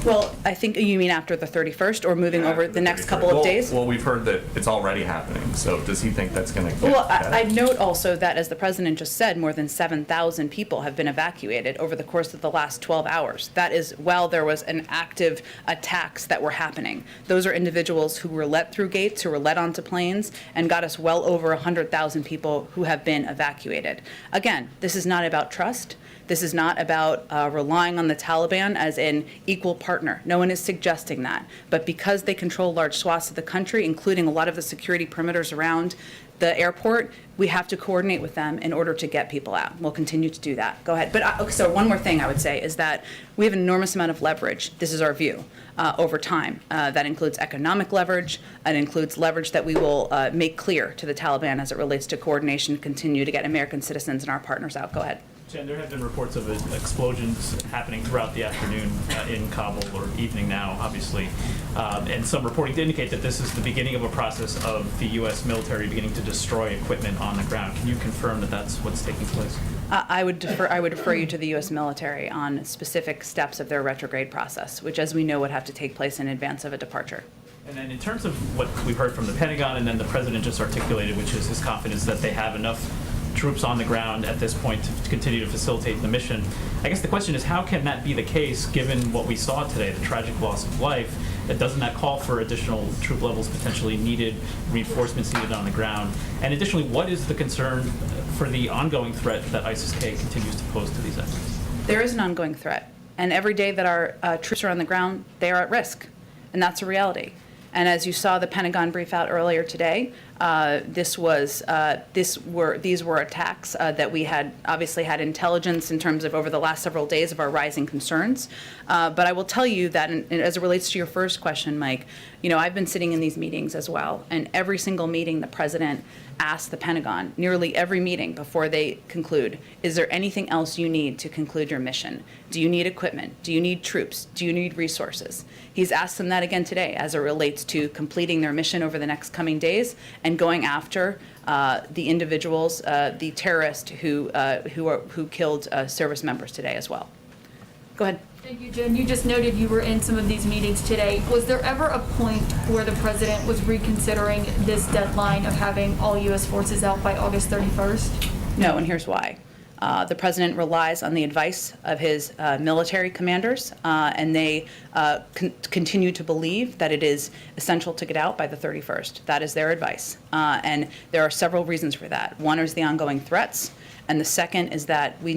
Well, I think you mean after the 31st or moving over the next couple of days? Well, we've heard that it's already happening. So does he think that's going to get Well, better? I'd note also that, as the president just said, more than 7,000 people have been evacuated over the course of the last 12 hours. That is while there was an active attacks that were happening. Those are individuals who were let through gates, who were let onto planes, and got us well over 100,000 people who have been evacuated. Again, this is not about trust. This is not about relying on the Taliban as an equal partner. No one is suggesting that. But because they control large swaths of the country, including a lot of the security perimeters around the airport, we have to coordinate with them in order to get people out. We'll continue to do that. Go ahead. But so one more thing I would say is that we have an enormous amount of leverage. This is our view. Over time. That includes economic leverage. It includes leverage that we will make clear to the Taliban as it relates to coordination to continue to get American citizens and our partners out. Go ahead. Jen, there have been reports of explosions happening throughout the afternoon in Kabul, or evening now, obviously. And some reporting to indicate that this is the beginning of a process of the U.S. military beginning to destroy equipment on the ground. Can you confirm that that's what's taking place? I would refer you to the U.S. military on specific steps of their retrograde process, which, as we know, would have to take place in advance of a departure. And then in terms of what we've heard from the Pentagon and then the president just articulated, which is his confidence that they have enough troops on the ground at this point to continue to facilitate the mission. I guess the question is, how can that be the case given what we saw today, the tragic loss of life? Doesn't that call for additional troop levels potentially needed, reinforcements needed on the ground? And additionally, what is the concern for the ongoing threat that ISIS-K continues to pose to these efforts? There is an ongoing threat. And every day that our troops are on the ground, they are at risk. And that's a reality. And as you saw the Pentagon brief out earlier today, these were attacks that we had obviously had intelligence in terms of over the last several days of our rising concerns. But I will tell you that as it relates to your first question, Mike, I've been sitting in these meetings as well, and every single meeting the president asked the Pentagon, nearly every meeting before they conclude, is there anything else you need to conclude your mission? Do you need equipment? Do you need troops? Do you need resources? He's asked them that again today as it relates to completing their mission over the next coming days and going after the individuals, the terrorists who killed service members today as well. Go ahead. Thank you, Jen. You just noted you were in some of these meetings today. Was there ever a point where the president was reconsidering this deadline of having all U.S. forces out by August 31st? No, and here's why. The president relies on the advice of his military commanders, and they continue to believe that it is essential to get out by the 31st. That is their advice. And there are several reasons for that. One is the ongoing threats. And the second is that we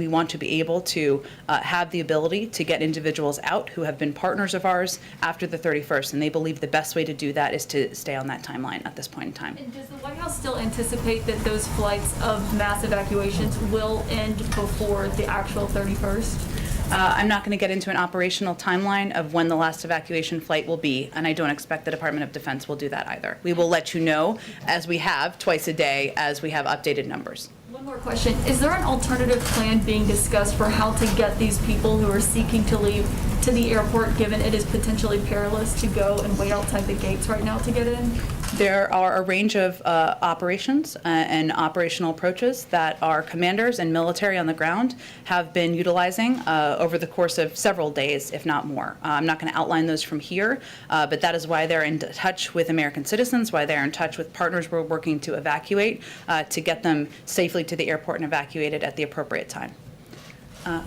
want to be able to have the ability to get individuals out who have been partners of ours after the 31st. And they believe the best way to do that is to stay on that timeline at this point in time. And does the White House still anticipate that those flights of mass evacuations will end before the actual 31st? I'm not going to get into an operational timeline of when the last evacuation flight will be, and I don't expect the Department of Defense will do that either. We will let you know, as we have twice a day, as we have updated numbers. One more question. Is there an alternative plan being discussed for how to get these people who are seeking to leave to the airport, given it is potentially perilous to go and wait outside the gates right now to get in? There are a range of operations and operational approaches that our commanders and military on the ground have been utilizing over the course of several days, if not more. I'm not going to outline those from here, but that is why they're in touch with American citizens, why they're in touch with partners we're working to evacuate, to get them safely to the airport and evacuated at the appropriate time.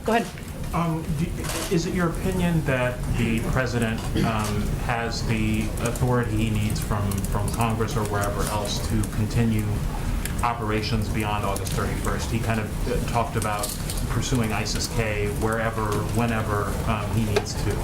Go ahead. Is it your opinion that the president has the authority he needs from Congress or wherever else to continue operations beyond August 31st? He kind of talked about pursuing ISIS-K wherever, whenever he needs to.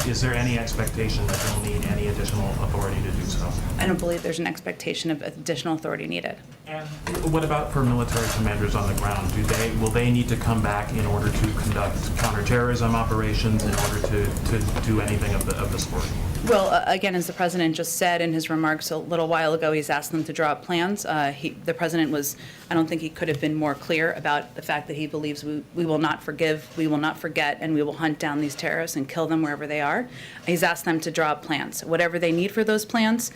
Is there any expectation that he'll need any additional authority to do so? I don't believe there's an expectation of additional authority needed. And what about for military commanders on the ground? Will they need to come back in order to conduct counterterrorism operations, in order to do anything of the sort? Well, again, as the president just said in his remarks a little while ago, he's asked them to draw up plans. The president was, I don't think he could have been more clear about the fact that he believes we will not forgive, we will not forget, and we will hunt down these terrorists and kill them wherever they are. He's asked them to draw up plans. Whatever they need for those plans,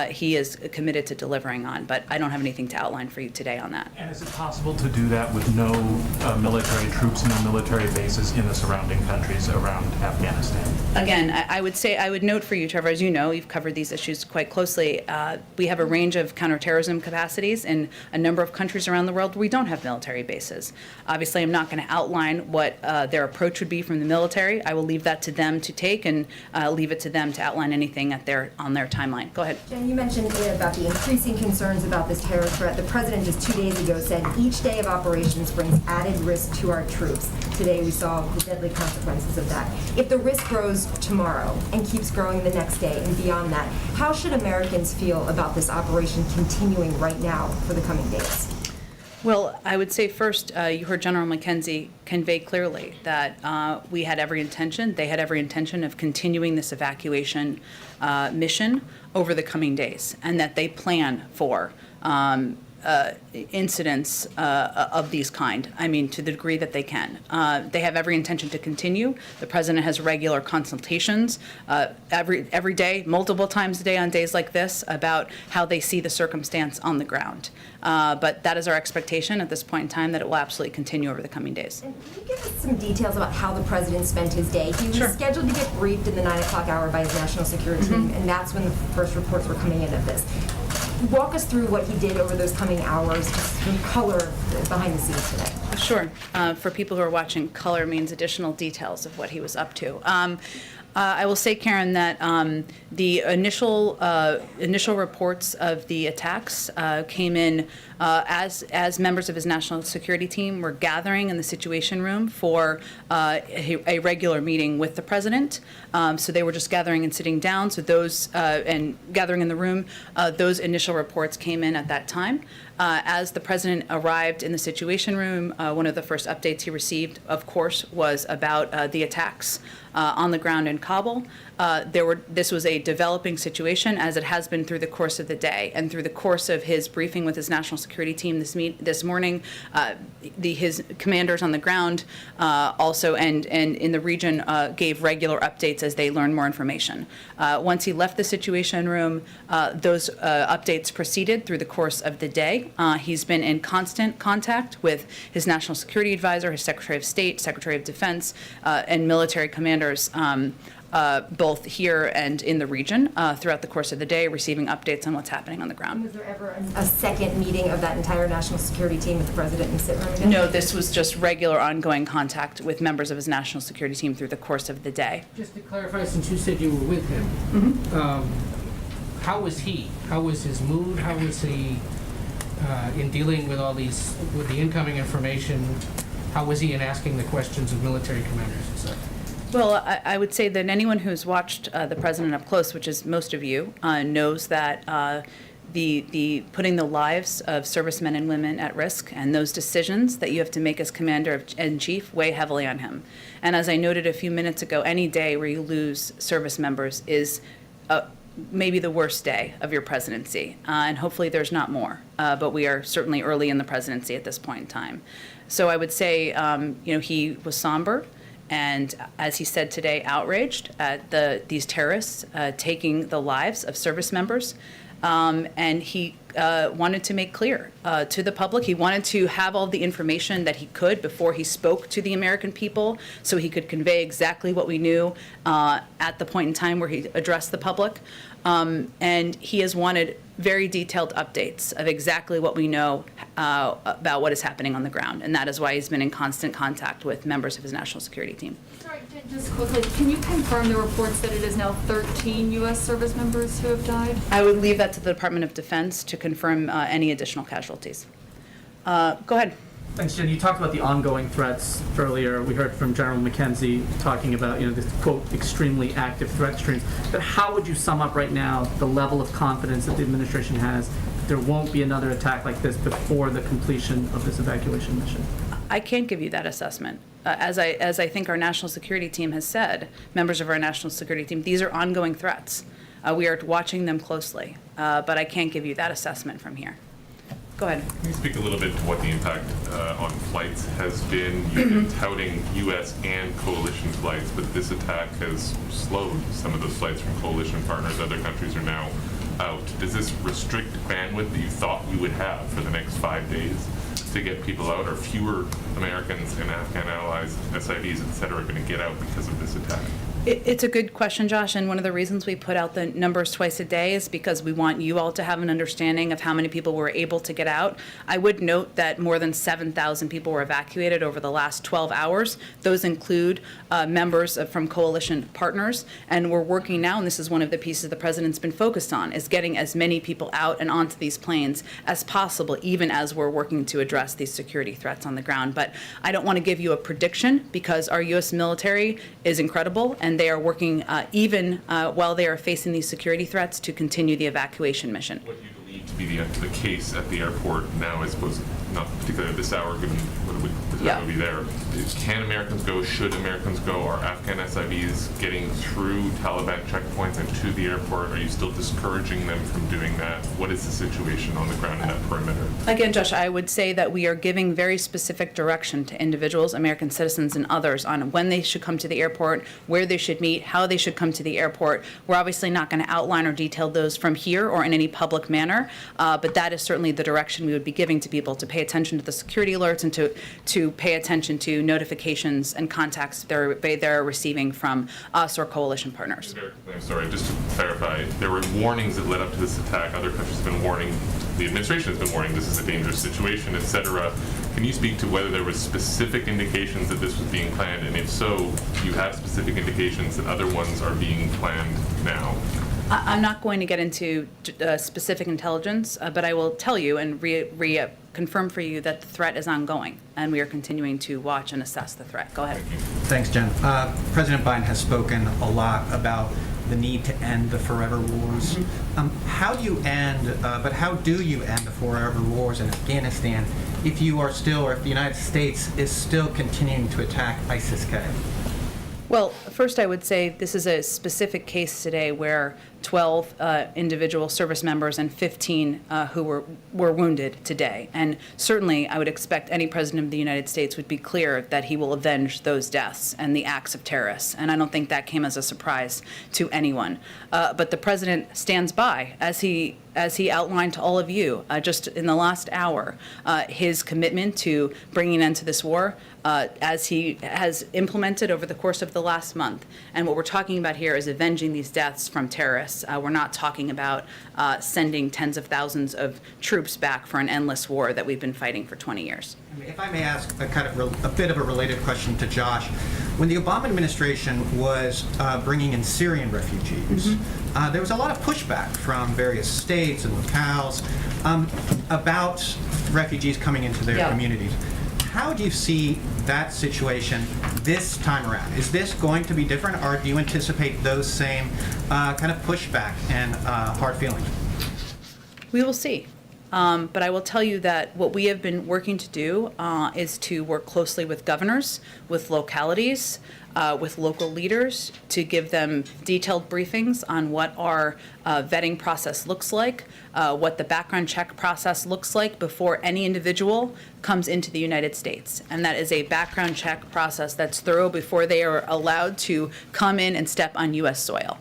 he is committed to delivering on, but I don't have anything to outline for you today on that. And is it possible to do that with no military troops, no military bases in the surrounding countries around Afghanistan? Again, I would note for you, Trevor, as you know, you've covered these issues quite closely. We have a range of counterterrorism capacities in a number of countries around the world where we don't have military bases. Obviously, I'm not going to outline what their approach would be from the military. I will leave that to them to take, and leave it to them to outline anything on their timeline. Go ahead. Jen, you mentioned about the increasing concerns about this terror threat. The president just 2 days ago said each day of operations brings added risk to our troops. Today we saw the deadly consequences of that. If the risk grows tomorrow and keeps growing the next day and beyond that, how should Americans feel about this operation continuing right now for the coming days? Well, I would say first, you heard General McKenzie convey clearly that they had every intention of continuing this evacuation mission over the coming days, and that they plan for incidents of these kind, to the degree that they can. They have every intention to continue. The president has regular consultations every day, multiple times a day on days like this, about how they see the circumstance on the ground. But that is our expectation at this point in time, that it will absolutely continue over the coming days. And can you give us some details about how the president spent his day? He was scheduled to get briefed in the 9 o'clock hour by his national security team, and that's when the first reports were coming in of this. Walk us through what he did over those coming hours, just some color behind the scenes today. Sure. For people who are watching, color means additional details of what he was up to. I will say, Karen, that the initial reports of the attacks came in as members of his national security team were gathering in the Situation Room for a regular meeting with the president. So they were just gathering and sitting down. So those and gathering in the room, those initial reports came in at that time. As the president arrived in the Situation Room, one of the first updates he received, of course, was about the attacks on the ground in Kabul. This was a developing situation, as it has been through the course of the day, and through the course of his briefing with his national security team this morning. His commanders on the ground also and in the region gave regular updates as they learned more information. Once he left the Situation Room, those updates proceeded through the course of the day. He's been in constant contact with his national security advisor, his Secretary of State, Secretary of Defense, and military commanders, both here and in the region throughout the course of the day, receiving updates on what's happening on the ground. Was there ever a second meeting of that entire national security team with the president in the sit room again? No, this was just regular ongoing contact with members of his national security team through the course of the day. Just to clarify, since you said you were with him, how was he? How was his mood? How was he in dealing with with the incoming information? How was he in asking the questions of military commanders and such? Well, I would say that anyone who's watched the president up close, which is most of you, knows that the putting the lives of servicemen and women at risk and those decisions that you have to make as commander-in-chief weigh heavily on him. And as I noted a few minutes ago, any day where you lose service members is maybe the worst day of your presidency, and hopefully there's not more. But we are certainly early in the presidency at this point in time. So I would say, he was somber, and as he said today, outraged at these terrorists taking the lives of service members. And he wanted to make clear to the public, he wanted to have all the information that he could before he spoke to the American people, so he could convey exactly what we knew at the point in time where he addressed the public. And he has wanted very detailed updates of exactly what we know about what is happening on the ground. And that is why he's been in constant contact with members of his national security team. Sorry, just quickly, can you confirm the reports that it is now 13 U.S. service members who have died? I would leave that to the Department of Defense to confirm any additional casualties. Go ahead. Thanks, Jen. You talked about the ongoing threats earlier. We heard from General McKenzie talking about, this, quote, extremely active threat streams. But how would you sum up right now the level of confidence that the administration has that there won't be another attack like this before the completion of this evacuation mission? I can't give you that assessment. As I think our national security team has said, members of our national security team, these are ongoing threats. We are watching them closely, but I can't give you that assessment from here. Go ahead. Can you speak a little bit to what the impact on flights has been? You've been touting U.S. and coalition flights, but this attack has slowed some of those flights from coalition partners. Other countries are now out. Does this restrict bandwidth that you thought we would have for the next 5 days to get people out? Are fewer Americans and Afghan allies, SIVs, et cetera, going to get out because of this attack? It's a good question, Josh, and one of the reasons we put out the numbers twice a day is because we want you all to have an understanding of how many people were able to get out. I would note that more than 7,000 people were evacuated over the last 12 hours. Those include members from coalition partners, and we're working now, and this is one of the pieces the president's been focused on, is getting as many people out and onto these planes as possible, even as we're working to address these security threats on the ground. But I don't want to give you a prediction because our U.S. military is incredible, and they are working even while they are facing these security threats to continue the evacuation mission. What do you believe to be the case at the airport now, I suppose, not particularly at this hour, given the time will be there? Can Americans go? Should Americans go? Are Afghan SIVs getting through Taliban checkpoints and to the airport? Are you still discouraging them from doing that? What is the situation on the ground in that perimeter? Again, Josh, I would say that we are giving very specific direction to individuals, American citizens and others, on when they should come to the airport, where they should meet, how they should come to the airport. We're obviously not going to outline or detail those from here or in any public manner, but that is certainly the direction we would be giving to people, to pay attention to the security alerts and to pay attention to notifications and contacts they're receiving from us or coalition partners. I'm sorry, just to clarify, there were warnings that led up to this attack. Other countries have been warning, the administration has been warning this is a dangerous situation, et cetera. Can you speak to whether there was specific indications that this was being planned, and if so, do you have specific indications that other ones are being planned now? I'm not going to get into specific intelligence, but I will tell you and confirm for you that the threat is ongoing, and we are continuing to watch and assess the threat. Go ahead. Thanks, Jen. President Biden has spoken a lot about the need to end the forever wars. How do you end the forever wars in Afghanistan if you are still, or if the United States is still continuing to attack ISIS-K? Well, first I would say this is a specific case today where 12 individual service members and 15 who were wounded today. And certainly I would expect any president of the United States would be clear that he will avenge those deaths and the acts of terrorists. And I don't think that came as a surprise to anyone. But the president stands by, as he outlined to all of you just in the last hour, his commitment to bringing an end to this war, as he has implemented over the course of the last month. And what we're talking about here is avenging these deaths from terrorists. We're not talking about sending tens of thousands of troops back for an endless war that we've been fighting for 20 years. If I may ask a bit of a related question to Josh. When the Obama administration was bringing in Syrian refugees, there was a lot of pushback from various states and locales about refugees coming into their communities. How do you see that situation this time around? Is this going to be different, or do you anticipate those same kind of pushback and hard feelings? We will see. But I will tell you that what we have been working to do is to work closely with governors, with localities, with local leaders, to give them detailed briefings on what our vetting process looks like, what the background check process looks like before any individual comes into the United States. And that is a background check process that's thorough before they are allowed to come in and step on U.S. soil.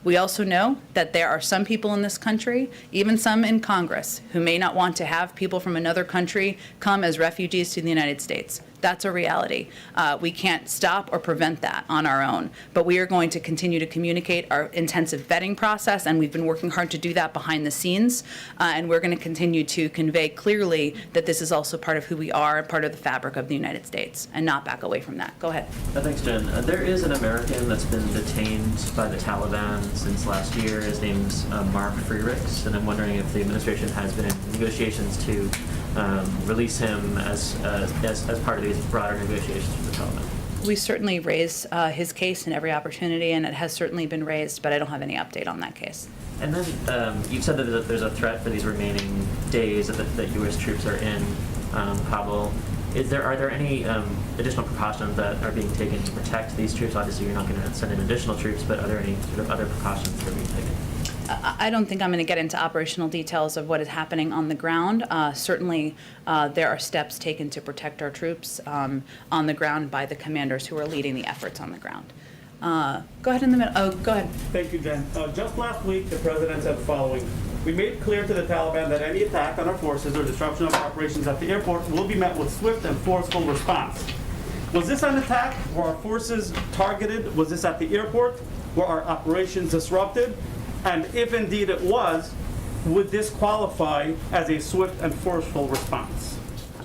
We also know that there are some people in this country, even some in Congress, who may not want to have people from another country come as refugees to the United States. That's a reality. We can't stop or prevent that on our own, but we are going to continue to communicate our intensive vetting process, and we've been working hard to do that behind the scenes, and we're going to continue to convey clearly that this is also part of who we are, part of the fabric of the United States, and not back away from that. Go ahead. Thanks, Jen. There is an American that's been detained by the Taliban since last year. His name's Mark Freerichs, and I'm wondering if the administration has been in negotiations to release him as part of these broader negotiations with the Taliban? We certainly raise his case in every opportunity, and it has certainly been raised, but I don't have any update on that case. And then you've said that there's a threat for these remaining days that U.S. troops are in Kabul. Are there any additional precautions that are being taken to protect these troops? Obviously, you're not going to send in additional troops, but are there any sort of other precautions that are being taken? I don't think I'm going to get into operational details of what is happening on the ground. Certainly, there are steps taken to protect our troops on the ground by the commanders who are leading the efforts on the ground. Go ahead in the middle. Oh, go ahead. Thank you, Jen. Just last week, the president said the following. We made it clear to the Taliban that any attack on our forces or disruption of operations at the airport will be met with swift and forceful response. Was this an attack? Were our forces targeted? Was this at the airport? Were our operations disrupted? And if indeed it was, would this qualify as a swift and forceful response?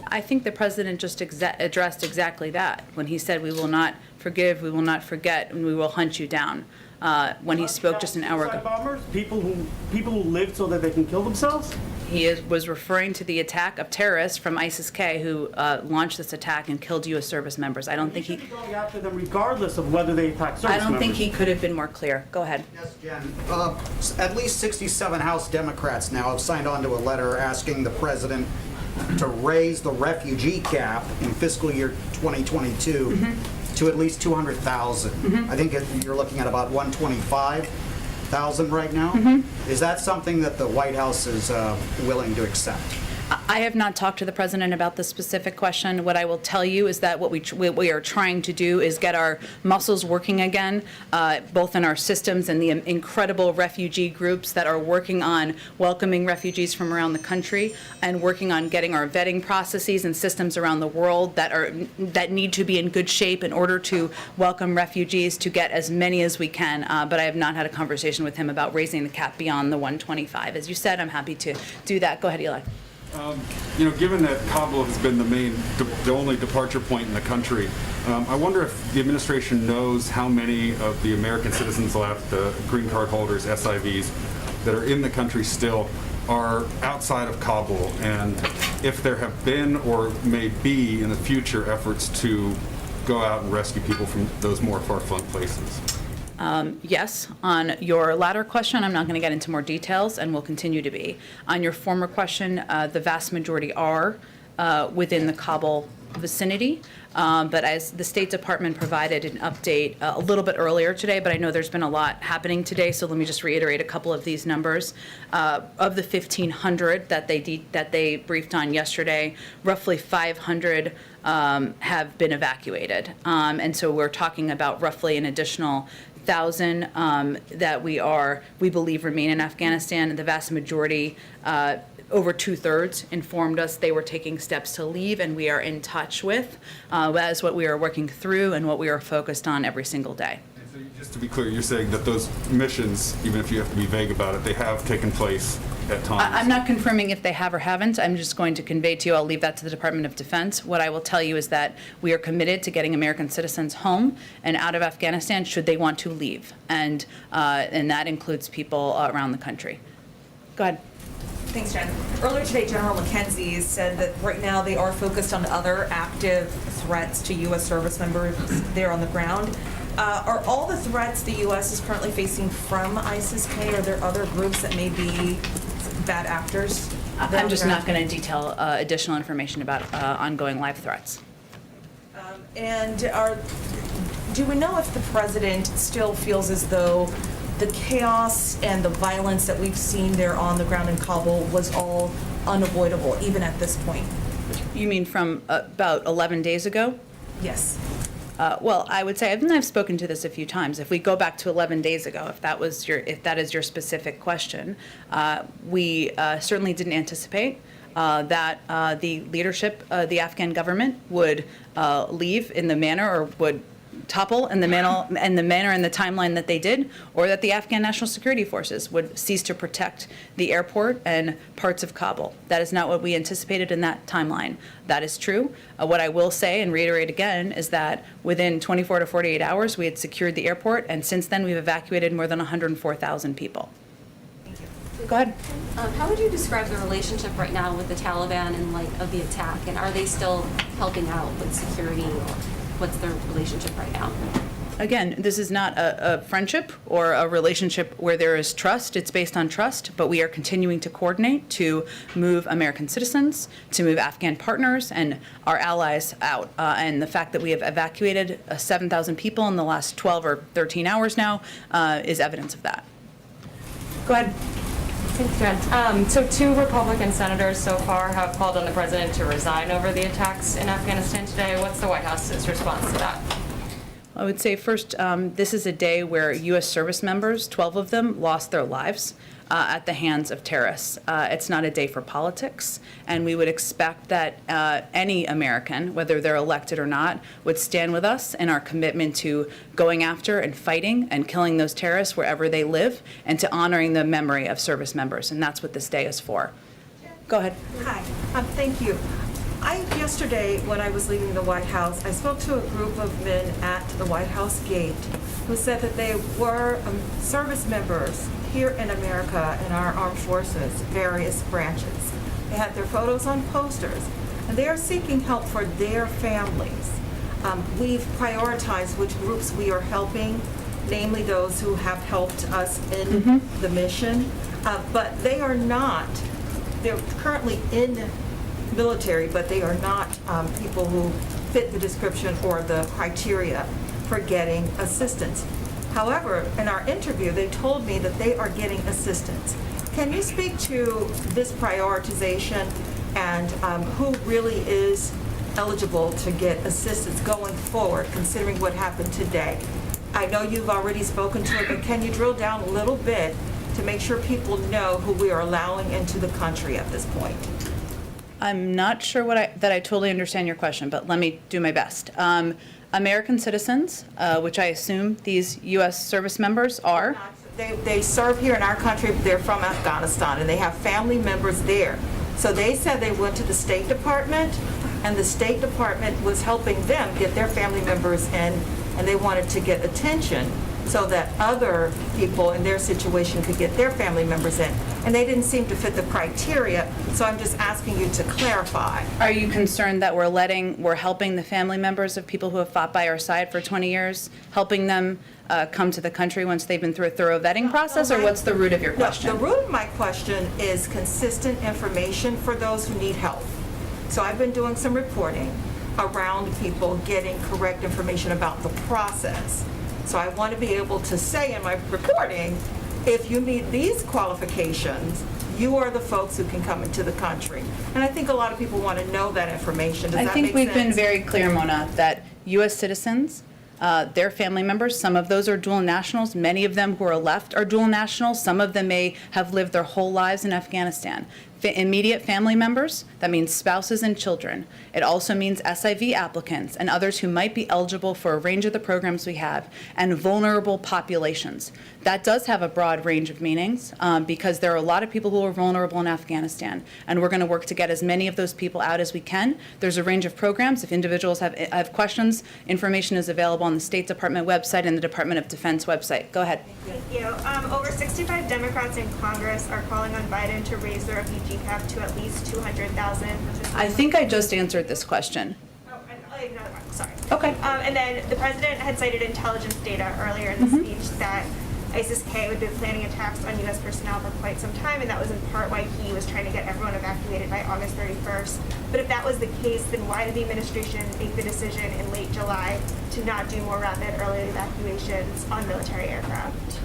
I think the president just addressed exactly that when he said, "We will not forgive, we will not forget, and we will hunt you down." When he spoke just an hour ago. Bombers, people who live so that they can kill themselves. He was referring to the attack of terrorists from ISIS-K who launched this attack and killed U.S. service members. I don't think he. Going after them regardless of whether they attack service members. I don't think he could have been more clear. Go ahead. Yes, Jen. At least 67 House Democrats now have signed on to a letter asking the president to raise the refugee cap in fiscal year 2022 to at least 200,000. I think you're looking at about 125,000 right now. Is that something that the White House is willing to accept? I have not talked to the president about this specific question. What I will tell you is that what we are trying to do is get our muscles working again, both in our systems and the incredible refugee groups that are working on welcoming refugees from around the country and working on getting our vetting processes and systems around the world that need to be in good shape in order to welcome refugees, to get as many as we can. But I have not had a conversation with him about raising the cap beyond the 125. As you said, I'm happy to do that. Go ahead, Eli. Given that Kabul has been the only departure point in the country, I wonder if the administration knows how many of the American citizens left, the green card holders, SIVs, that are in the country still are outside of Kabul, and if there have been or may be in the future efforts to go out and rescue people from those more far-flung places. Yes. On your latter question, I'm not going to get into more details and will continue to be. On your former question, the vast majority are within the Kabul vicinity. But as the State Department provided an update a little bit earlier today, but I know there's been a lot happening today, so let me just reiterate a couple of these numbers. Of the 1,500 that they briefed on yesterday, roughly 500 have been evacuated. And so we're talking about roughly an additional 1,000 that we believe remain in Afghanistan. The vast majority, over 2/3, informed us they were taking steps to leave, and we are in touch with. That is what we are working through and what we are focused on every single day. And so just to be clear, you're saying that those missions, even if you have to be vague about it, they have taken place at times? I'm not confirming if they have or haven't. I'm just going to convey to you, I'll leave that to the Department of Defense. What I will tell you is that we are committed to getting American citizens home and out of Afghanistan should they want to leave. And that includes people around the country. Go ahead. Thanks, Jen. Earlier today, General McKenzie said that right now they are focused on other active threats to U.S. service members there on the ground. Are all the threats the U.S. is currently facing from ISIS-K? Are there other groups that may be bad actors? I'm just not going to detail additional information about ongoing live threats. Do we know if the president still feels as though the chaos and the violence that we've seen there on the ground in Kabul was all unavoidable, even at this point? You mean from about 11 days ago? Yes. Well, I would say, I've spoken to this a few times. If we go back to 11 days ago, if that is your specific question, we certainly didn't anticipate that the leadership, the Afghan government, would leave in the manner or would topple in the manner and the timeline that they did, or that the Afghan National Security Forces would cease to protect the airport and parts of Kabul. That is not what we anticipated in that timeline. That is true. What I will say and reiterate again is that within 24 to 48 hours, we had secured the airport, and since then we've evacuated more than 104,000 people. Thank you. Go ahead. How would you describe the relationship right now with the Taliban in light of the attack? And are they still helping out with security? Or what's their relationship right now? Again, this is not a friendship or a relationship where there is trust. It's based on trust, but we are continuing to coordinate to move American citizens, to move Afghan partners and our allies out. And the fact that we have evacuated 7,000 people in the last 12 or 13 hours now is evidence of that. Go ahead. Thanks, Jen. So 2 Republican senators so far have called on the president to resign over the attacks in Afghanistan today. What's the White House's response to that? I would say first, this is a day where U.S. service members, 12 of them, lost their lives at the hands of terrorists. It's not a day for politics, and we would expect that any American, whether they're elected or not, would stand with us in our commitment to going after and fighting and killing those terrorists wherever they live, and to honoring the memory of service members, and that's what this day is for. Go ahead. Hi, thank you. Yesterday, when I was leaving the White House, I spoke to a group of men at the White House gate who said that they were service members here in America in our armed forces, various branches. They had their photos on posters, and they are seeking help for their families. We've prioritized which groups we are helping, namely those who have helped us in the mission, but they are not, they're currently in military, but they are not people who fit the description or the criteria for getting assistance. However, in our interview, they told me that they are getting assistance. Can you speak to this prioritization and who really is eligible to get assistance going forward, considering what happened today? I know you've already spoken to it, but can you drill down a little bit to make sure people know who we are allowing into the country at this point? I'm not sure that I totally understand your question, but let me do my best. American citizens, which I assume these U.S. service members are. They serve here in our country, but they're from Afghanistan, and they have family members there. So they said they went to the State Department, and the State Department was helping them get their family members in, and they wanted to get attention so that other people in their situation could get their family members in. And they didn't seem to fit the criteria, so I'm just asking you to clarify. Are you concerned that we're helping the family members of people who have fought by our side for 20 years, helping them come to the country once they've been through a thorough vetting process, or what's the root of your question? No, the root of my question is consistent information for those who need help. So I've been doing some reporting around people getting correct information about the process. So I want to be able to say in my reporting, if you meet these qualifications, you are the folks who can come into the country. And I think a lot of people want to know that information. Does that make sense? I think we've been very clear, Mona, that U.S. citizens, their family members, some of those are dual nationals. Many of them who are left are dual nationals. Some of them may have lived their whole lives in Afghanistan. Immediate family members, that means spouses and children. It also means SIV applicants and others who might be eligible for a range of the programs we have, and vulnerable populations. That does have a broad range of meanings because there are a lot of people who are vulnerable in Afghanistan, and we're going to work to get as many of those people out as we can. There's a range of programs. If individuals have questions, information is available on the State Department website and the Department of Defense website. Go ahead. Thank you. Over 65 Democrats in Congress are calling on Biden to raise the refugee cap to at least 200,000. I think I just answered this question. Oh, another one. Sorry. Okay. And then the president had cited intelligence data earlier in the speech that ISIS-K had been planning attacks on U.S. personnel for quite some time, and that was in part why he was trying to get everyone evacuated by August 31st. But if that was the case, then why did the administration make the decision in late July to not do more rapid early evacuations on military aircraft?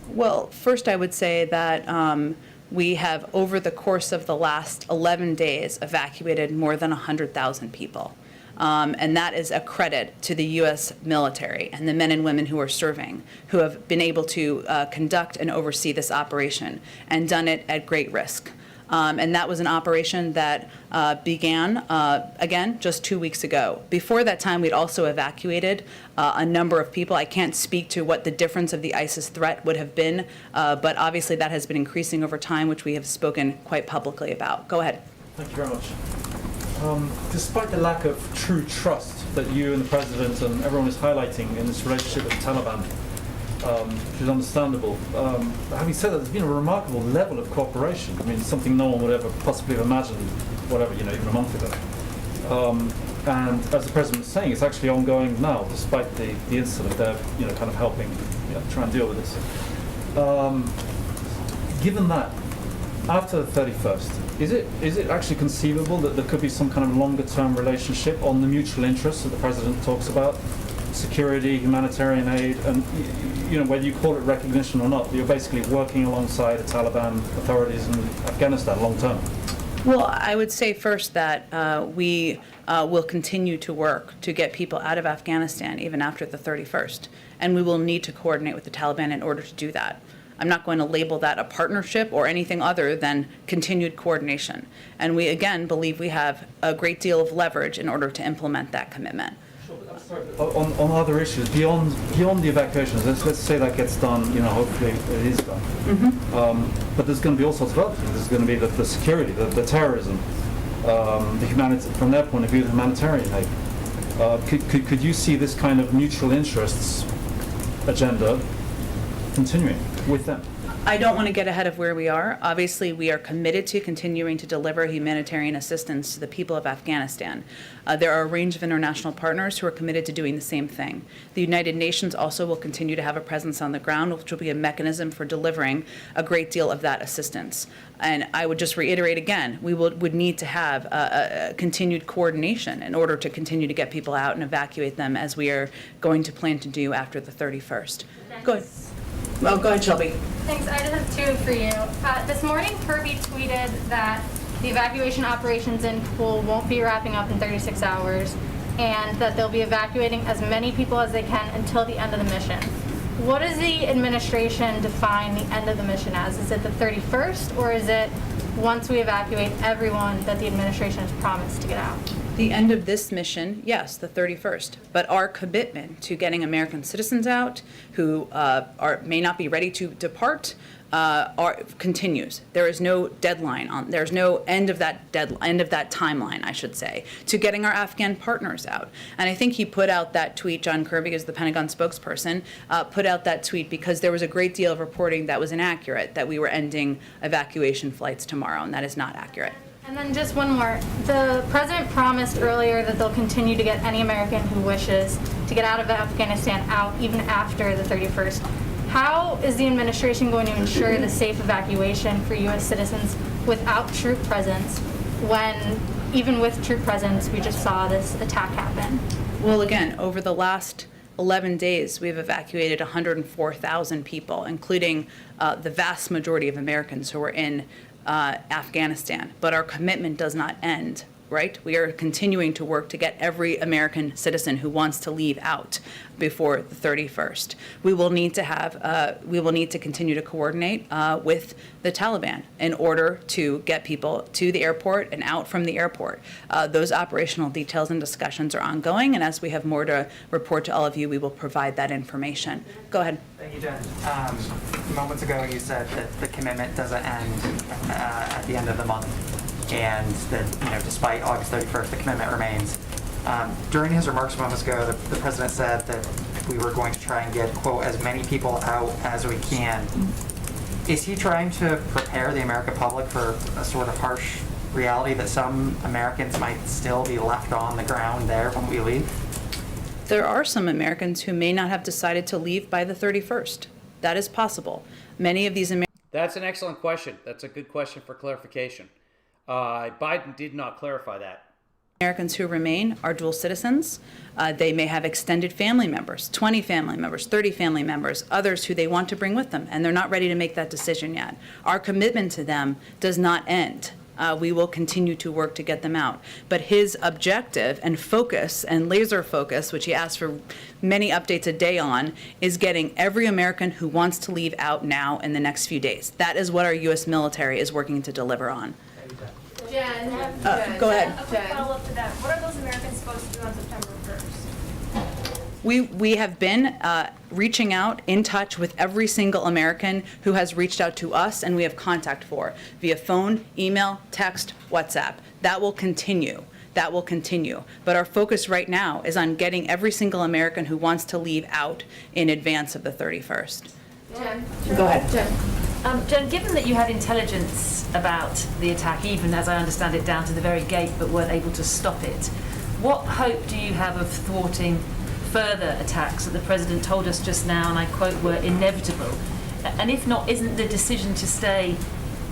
Well, first I would say that we have, over the course of the last 11 days, evacuated more than 100,000 people. And that is a credit to the U.S. military and the men and women who are serving, who have been able to conduct and oversee this operation and done it at great risk. And that was an operation that began, again, just 2 weeks ago. Before that time, we'd also evacuated a number of people. I can't speak to what the difference of the ISIS threat would have been, but obviously that has been increasing over time, which we have spoken quite publicly about. Go ahead. Thank you very much. Despite the lack of true trust that you and the President and everyone is highlighting in this relationship with the Taliban, which is understandable. Having said that, there's been a remarkable level of cooperation. I mean, something no one would ever possibly have imagined, whatever, even a month ago. And as the President was saying, it's actually ongoing now, despite the incident. They're, kind of helping, try and deal with this. Given that, after the 31st, is it actually conceivable that there could be some kind of longer-term relationship on the mutual interests that the President talks about? Security, humanitarian aid, and whether you call it recognition or not, you're basically working alongside the Taliban authorities in Afghanistan long term. Well, I would say first that we will continue to work to get people out of Afghanistan even after the 31st, and we will need to coordinate with the Taliban in order to do that. I'm not going to label that a partnership or anything other than continued coordination. And we, again, believe we have a great deal of leverage in order to implement that commitment. On other issues, beyond the evacuations, let's say that gets done, hopefully it is done. But there's going to be all sorts of other things. There's going to be the security, the terrorism, from their point of view, the humanitarian aid. Could you see this kind of mutual interests agenda continuing with them? I don't want to get ahead of where we are. Obviously, we are committed to continuing to deliver humanitarian assistance to the people of Afghanistan. There are a range of international partners who are committed to doing the same thing. The United Nations also will continue to have a presence on the ground, which will be a mechanism for delivering a great deal of that assistance. And I would just reiterate again, we would need to have a continued coordination in order to continue to get people out and evacuate them, as we are going to plan to do after the 31st. Go ahead. Well, go ahead, Shelby. Thanks. I just have two for you. This morning, Kirby tweeted that the evacuation operations in Kabul won't be wrapping up in 36 hours and that they'll be evacuating as many people as they can until the end of the mission. What does the administration define the end of the mission as? Is it the 31st, or is it once we evacuate everyone that the administration has promised to get out? The end of this mission, yes, the 31st. But our commitment to getting American citizens out who may not be ready to depart continues. There is no deadline there's no end of that timeline, I should say, to getting our Afghan partners out. And I think he put out that tweet, John Kirby, as the Pentagon spokesperson, put out that tweet because there was a great deal of reporting that was inaccurate, that we were ending evacuation flights tomorrow, and that is not accurate. And then just one more. The president promised earlier that they'll continue to get any American who wishes to get out of Afghanistan out even after the 31st. How is the administration going to ensure the safe evacuation for U.S. citizens without troop presence when, even with troop presence, we just saw this attack happen? Well, again, over the last 11 days, we've evacuated 104,000 people, including the vast majority of Americans who are in Afghanistan. But our commitment does not end, right? We are continuing to work to get every American citizen who wants to leave out before the 31st. We will need to continue to coordinate with the Taliban in order to get people to the airport and out from the airport. Those operational details and discussions are ongoing, and as we have more to report to all of you, we will provide that information. Go ahead. Thank you, Jen. Moments ago, you said that the commitment doesn't end at the end of the month, and that despite August 31st, the commitment remains. During his remarks moments ago, the president said that we were going to try and get, quote, as many people out as we can. Is he trying to prepare the American public for a sort of harsh reality that some Americans might still be left on the ground there when we leave? There are some Americans who may not have decided to leave by the 31st. That is possible. Many of these Americans... That's an excellent question. That's a good question for clarification. Biden did not clarify that. Americans who remain are dual citizens. They may have extended family members, 20 family members, 30 family members, others who they want to bring with them, and they're not ready to make that decision yet. Our commitment to them does not end. We will continue to work to get them out. But his objective and focus and laser focus, which he asks for many updates a day on, is getting every American who wants to leave out now in the next few days. That is what our U.S. military is working to deliver on. Jen, go ahead. A quick follow-up to that. What are those Americans supposed to do on September 1st? We have been reaching out, in touch with every single American who has reached out to us and we have contact for via phone, email, text, WhatsApp. That will continue. That will continue. But our focus right now is on getting every single American who wants to leave out in advance of the 31st. Jen. Go ahead. Jen, given that you had intelligence about the attack, even as I understand it, down to the very gate, but weren't able to stop it, what hope do you have of thwarting further attacks that the President told us just now, and I quote, were inevitable? And if not, isn't the decision to stay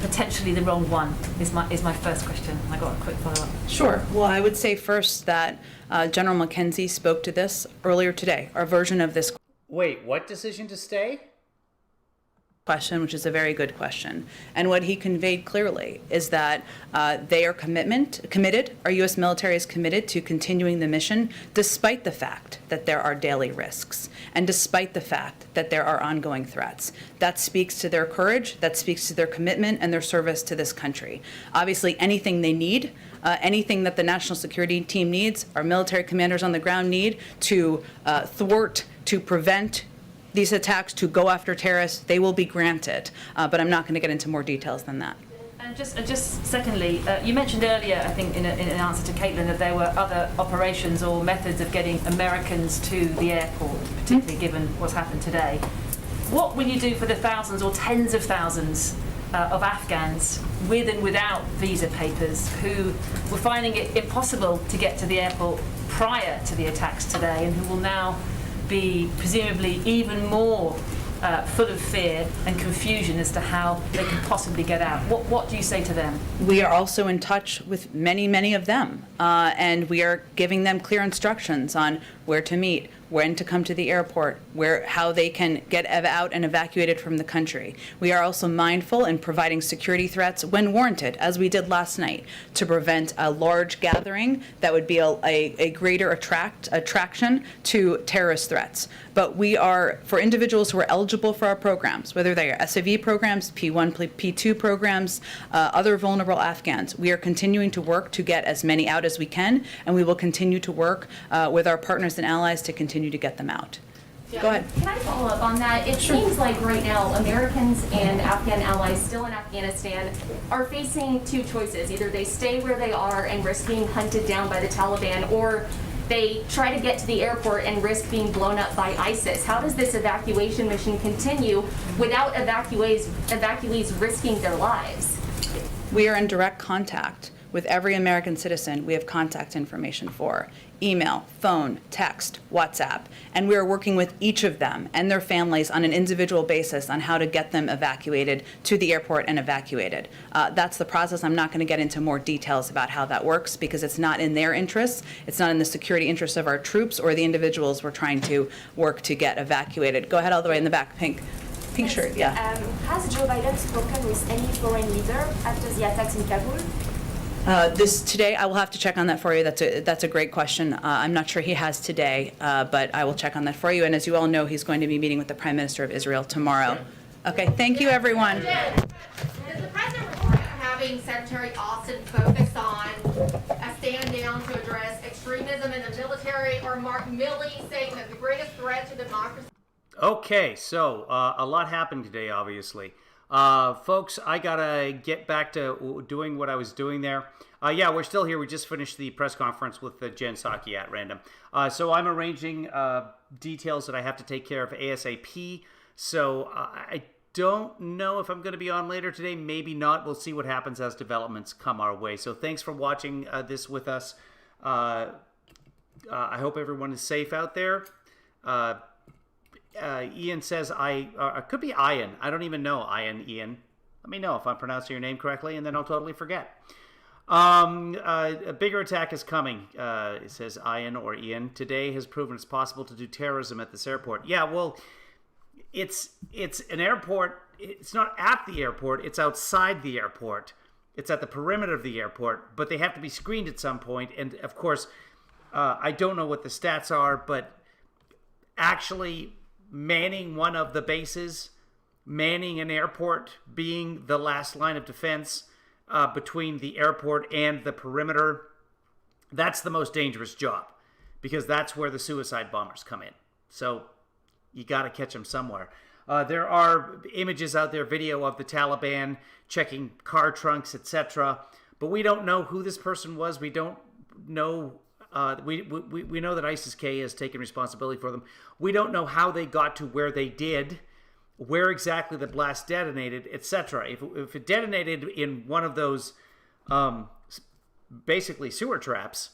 potentially the wrong one, is my first question. I got a quick follow-up. Sure. Well, I would say first that General McKenzie spoke to this earlier today, our version of this Wait, what decision to stay? question, which is a very good question. And what he conveyed clearly is that they are committed, our U.S. military is committed to continuing the mission despite the fact that there are daily risks and despite the fact that there are ongoing threats. That speaks to their courage, that speaks to their commitment and their service to this country. Obviously, anything they need, anything that the national security team needs, our military commanders on the ground need to thwart, to prevent these attacks, to go after terrorists, they will be granted. But I'm not going to get into more details than that. And just secondly, you mentioned earlier, I think in an answer to Caitlin, that there were other operations or methods of getting Americans to the airport, particularly given what's happened today. What will you do for the thousands or tens of thousands of Afghans with and without visa papers who were finding it impossible to get to the airport prior to the attacks today and who will now be presumably even more full of fear and confusion as to how they can possibly get out? What do you say to them? We are also in touch with many of them, and we are giving them clear instructions on where to meet, when to come to the airport, how they can get out and evacuated from the country. We are also mindful in providing security threats when warranted, as we did last night, to prevent a large gathering that would be a greater attraction to terrorist threats. But we are, for individuals who are eligible for our programs, whether they are SAV programs, P1, P2 programs, other vulnerable Afghans, we are continuing to work to get as many out as we can, and we will continue to work with our partners and allies to continue to get them out. Go ahead. Can I follow up on that? It seems like right now Americans and Afghan allies still in Afghanistan are facing two choices. Either they stay where they are and risk being hunted down by the Taliban, or they try to get to the airport and risk being blown up by ISIS. How does this evacuation mission continue without evacuees risking their lives? We are in direct contact with every American citizen we have contact information for. Email, phone, text, WhatsApp, and we are working with each of them and their families on an individual basis on how to get them evacuated to the airport and evacuated. That's the process. I'm not going to get into more details about how that works because it's not in their interests. It's not in the security interests of our troops or the individuals we're trying to work to get evacuated. Go ahead all the way in the back, pink shirt, yeah. Has Joe Biden spoken with any foreign leader after the attacks in Kabul? Today, I will have to check on that for you. That's a great question. I'm not sure he has today, but I will check on that for you. And as you all know, he's going to be meeting with the Prime Minister of Israel tomorrow. Okay, thank you, everyone. Does the President report having Secretary Austin focus on a stand down to address extremism in the military, or Mark Milley saying that the greatest threat to democracy? Okay, so a lot happened today, obviously. Folks, I gotta get back to doing what I was doing there. Yeah, we're still here. We just finished the press conference with Jen Psaki at random. So I'm arranging details that I have to take care of ASAP. So I don't know if I'm going to be on later today. Maybe not. We'll see what happens as developments come our way. So thanks for watching this with us. I hope everyone is safe out there. Ian says, could be Ian. I don't even know Ian. Let me know if I'm pronouncing your name correctly, and then I'll totally forget. A bigger attack is coming, it says Ian or Ian. Today has proven it's possible to do terrorism at this airport. Yeah, well, it's an airport. It's not at the airport. It's outside the airport. It's at the perimeter of the airport, but they have to be screened at some point. And, of course, I don't know what the stats are, but actually manning one of the bases, manning an airport, being the last line of defense between the airport and the perimeter, that's the most dangerous job because that's where the suicide bombers come in. So you got to catch them somewhere. There are images out there, video of the Taliban checking car trunks, etc. But we don't know who this person was. We don't know. We know that ISIS-K has taken responsibility for them. We don't know how they got to where they did, where exactly the blast detonated, etc. If it detonated in one of those basically sewer traps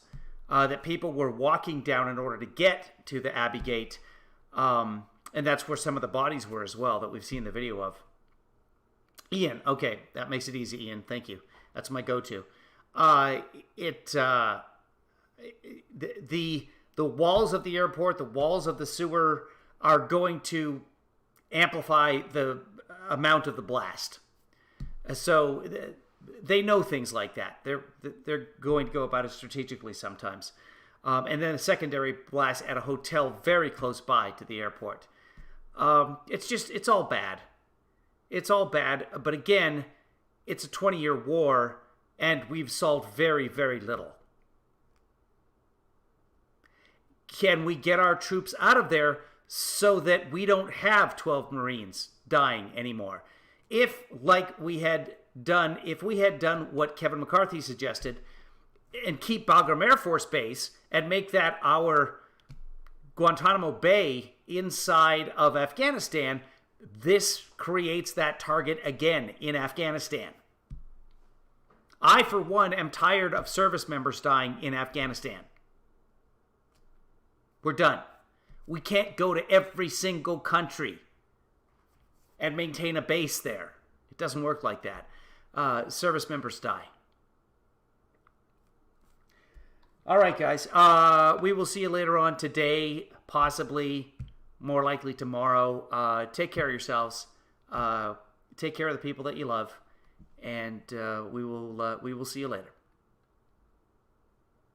that people were walking down in order to get to the Abbey Gate, and that's where some of the bodies were as well that we've seen the video of. Ian, okay, that makes it easy, Ian. Thank you. That's my go-to. The walls of the airport, the walls of the sewer are going to amplify the amount of the blast. So they know things like that. They're going to go about it strategically sometimes. And then a secondary blast at a hotel very close by to the airport. It's all bad. It's all bad. But again, it's a 20-year war, and we've solved very, very little. Can we get our troops out of there so that we don't have 12 Marines dying anymore? If we had done what Kevin McCarthy suggested and keep Bagram Air Force Base and make that our Guantanamo Bay inside of Afghanistan, this creates that target again in Afghanistan. I, for one, am tired of service members dying in Afghanistan. We're done. We can't go to every single country and maintain a base there. It doesn't work like that. Service members die. All right, guys. We will see you later on today, possibly, more likely tomorrow. Take care of yourselves. Take care of the people that you love. And we will see you later.